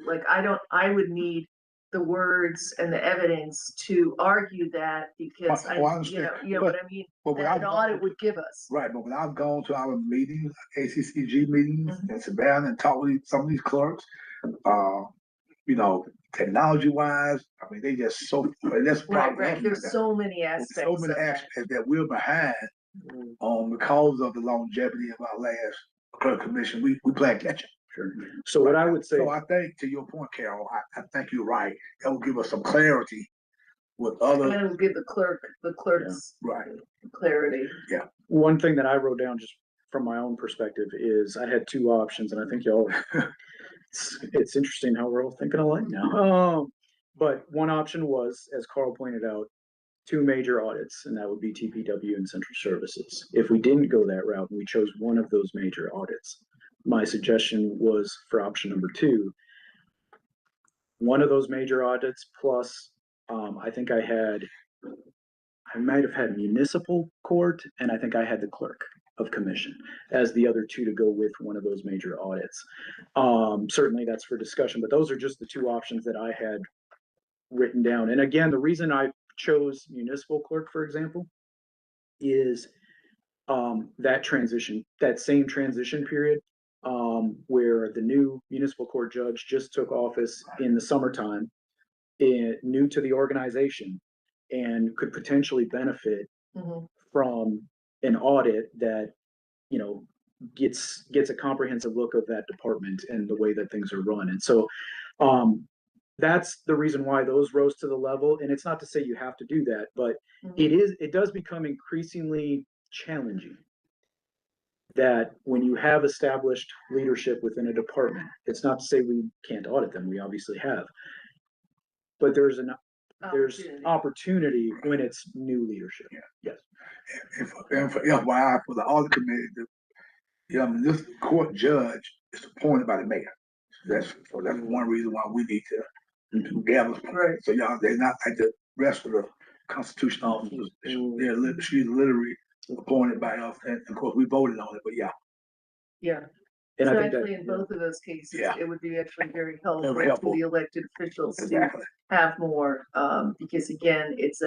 [SPEAKER 2] I would need the words and the evidence to argue that because
[SPEAKER 3] Oh, I understand.
[SPEAKER 2] you know what I mean?
[SPEAKER 3] But when
[SPEAKER 2] That
[SPEAKER 3] I've
[SPEAKER 2] an
[SPEAKER 3] gone,
[SPEAKER 2] audit would give us.
[SPEAKER 3] right, but when I've gone to our meetings, ACCG meetings
[SPEAKER 2] Mhm.
[SPEAKER 3] in Savannah and talked with some of these clerks, you know, technology wise, I mean, they just so, and that's
[SPEAKER 2] Right,
[SPEAKER 3] probably
[SPEAKER 2] right. There's so many aspects
[SPEAKER 3] so many
[SPEAKER 2] of that.
[SPEAKER 3] aspects that we're behind because of the longevity of our last clerk commission. We playing catch up.
[SPEAKER 1] So what I would say,
[SPEAKER 3] So I think, to your point, Carol, I think you're right. That will give us some clarity with other,
[SPEAKER 2] And it will give the clerks
[SPEAKER 3] right,
[SPEAKER 2] clarity.
[SPEAKER 1] one thing that I wrote down just from my own perspective is I had two options, and I think y'all, it's interesting how we're all thinking alike now. But one option was, as Carl pointed out, two major audits, and that would be TPW and Central Services. If we didn't go that route, and we chose one of those major audits, my suggestion was for option number two, one of those major audits plus, I think I might have had municipal court, and I think I had the clerk of commission as the other two to go with one of those major audits. Certainly that's for discussion, but those are just the two options that I had written down. And again, the reason I chose municipal clerk, for example, is that same transition period, where the new municipal court judge just took office in the summertime, new to the organization, and could potentially benefit
[SPEAKER 2] Mhm.
[SPEAKER 1] from an audit that, you know, gets a comprehensive look of that department and the way that things are run. And so, that's the reason why those rose to the level. And it's not to say you have to do that, but it does become increasingly challenging that when you have established leadership within a department, it's not to say we can't audit them, we obviously have. But there's opportunity when it's new leadership. Yes.
[SPEAKER 3] and for FYI, for the audit committee, this court judge is appointed by the mayor. That's one reason why we need to gather.
[SPEAKER 2] Right.
[SPEAKER 3] So they're not like the rest of the constitutional officers. She's literally appointed by us, and of course we voted on it. But yeah.
[SPEAKER 1] And
[SPEAKER 2] So
[SPEAKER 1] I think
[SPEAKER 2] actually,
[SPEAKER 1] that,
[SPEAKER 2] in both of those cases,
[SPEAKER 3] Yeah.
[SPEAKER 2] it would be actually very helpful
[SPEAKER 3] Very
[SPEAKER 2] to
[SPEAKER 3] helpful.
[SPEAKER 2] the elected officials to
[SPEAKER 3] Exactly.
[SPEAKER 2] have more, because again, it's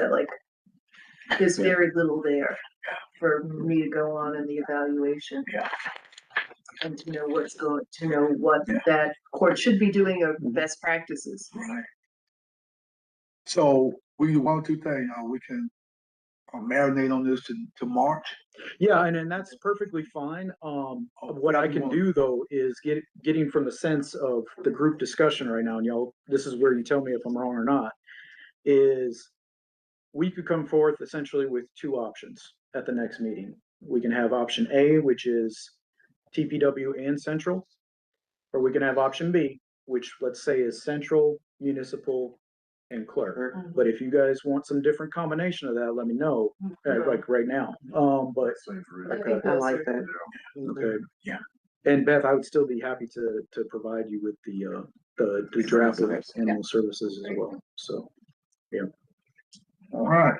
[SPEAKER 2] there's very little there for me to go on in the evaluation.
[SPEAKER 3] Yeah.
[SPEAKER 2] And to know what that court should be doing or best practices.
[SPEAKER 3] Right. So we do one or two things. We can marinate on this to March.
[SPEAKER 1] yeah, and that's perfectly fine. What I can do though is getting from the sense of the group discussion right now, and y'all, this is where you tell me if I'm wrong or not, is we could come forth essentially with two options at the next meeting. We can have option A, which is TPW and central, or we can have option B, which let's say is central, municipal, and clerk. But if you guys want some different combination of that, let me know, like right now. But
[SPEAKER 4] Same for
[SPEAKER 2] I
[SPEAKER 4] you.
[SPEAKER 2] think
[SPEAKER 8] I
[SPEAKER 2] those
[SPEAKER 8] like
[SPEAKER 2] are-
[SPEAKER 8] that.
[SPEAKER 1] okay, yeah. And Beth, I would still be happy to provide you with the draft of animal services as well. So,
[SPEAKER 3] All right.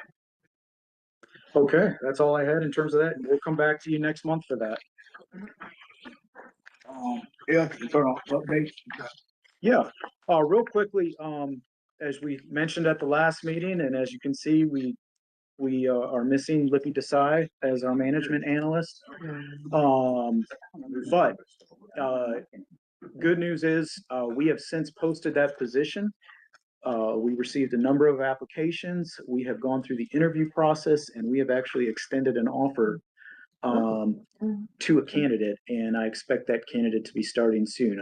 [SPEAKER 1] okay, that's all I had in terms of that. And we'll come back to you next month for that.
[SPEAKER 3] Internal updates.
[SPEAKER 1] Yeah, real quickly, as we mentioned at the last meeting, and as you can see, we are missing Lippy Desai as our management analyst. But good news is, we have since posted that position. We received a number of applications. We have gone through the interview process, and we have actually extended an offer to a candidate, and I expect that candidate to be starting soon.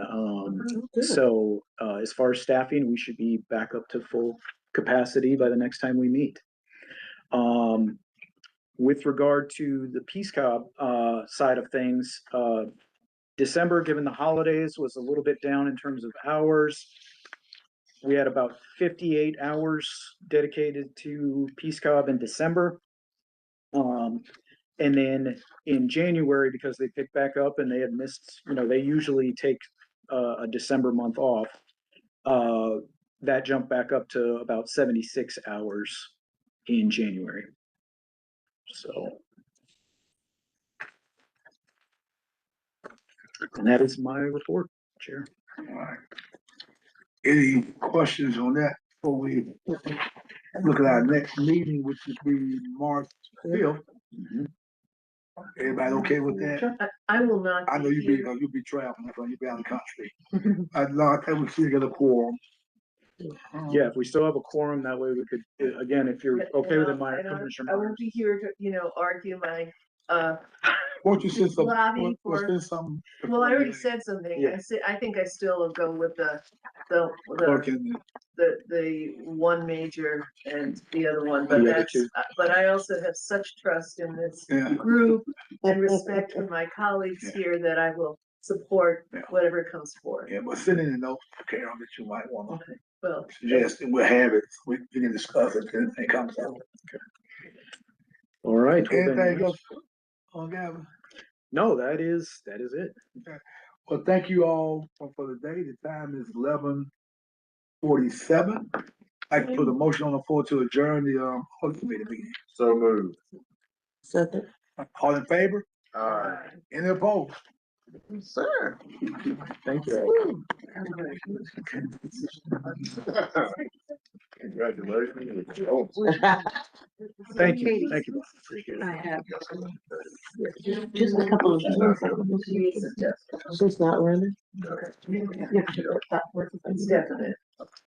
[SPEAKER 1] So as far as staffing, we should be back up to full capacity by the next time we meet. With regard to the Peace Corps side of things, December, given the holidays, was a little bit down in terms of hours. We had about 58 hours dedicated to Peace Corps in December. And then in January, because they picked back up and they had missed, they usually take a December month off. That jumped back up to about 76 hours in January. So. And that is my report, Chair.
[SPEAKER 3] All right. Any questions on that? before we look at our next meeting, which is be March 5th. Everybody okay with that?
[SPEAKER 2] I will not.
[SPEAKER 3] I know
[SPEAKER 2] be here.
[SPEAKER 3] you'll be traveling, that's why you'll be out of the country. I think we should get a quorum.
[SPEAKER 1] Yeah, if we still have a quorum, that way we could, again, if you're okay with it, my
[SPEAKER 2] And
[SPEAKER 1] Commissioner
[SPEAKER 2] I won't
[SPEAKER 1] Myers.
[SPEAKER 2] be here to, argue my,
[SPEAKER 3] Won't you send some,
[SPEAKER 2] lobbying
[SPEAKER 3] we'll
[SPEAKER 2] for-
[SPEAKER 3] send some.
[SPEAKER 2] well, I already said something.
[SPEAKER 1] Yeah.
[SPEAKER 2] I think I still will go with the,
[SPEAKER 3] Okay,
[SPEAKER 2] the one major and the other one, but
[SPEAKER 1] The other
[SPEAKER 2] that's,
[SPEAKER 1] two.
[SPEAKER 2] but I also have such trust in this
[SPEAKER 3] yeah,
[SPEAKER 2] group and respect for my colleagues here that I will support
[SPEAKER 3] Yeah.
[SPEAKER 2] whatever comes forward.
[SPEAKER 3] yeah, but send in a note, Carol, that you might wanna
[SPEAKER 2] Well,
[SPEAKER 3] suggest, and we'll have it, we can discuss it, if anything comes up.
[SPEAKER 1] All right. well then,
[SPEAKER 3] Anything else? Gavin?
[SPEAKER 1] No, that is it.
[SPEAKER 3] Well, thank you all for the day. The time is 11:47. I can put a motion on the floor to adjourn the Audit Committee meeting.
[SPEAKER 4] So moved.
[SPEAKER 5] Second.
[SPEAKER 3] All in favor?
[SPEAKER 4] Alright.
[SPEAKER 3] Any opposed?
[SPEAKER 8] Sir.
[SPEAKER 1] Thank you.
[SPEAKER 4] Congratulations.
[SPEAKER 1] Thank you. Thank you.
[SPEAKER 6] I have just a couple of things.
[SPEAKER 5] She's not running.
[SPEAKER 2] it's definite.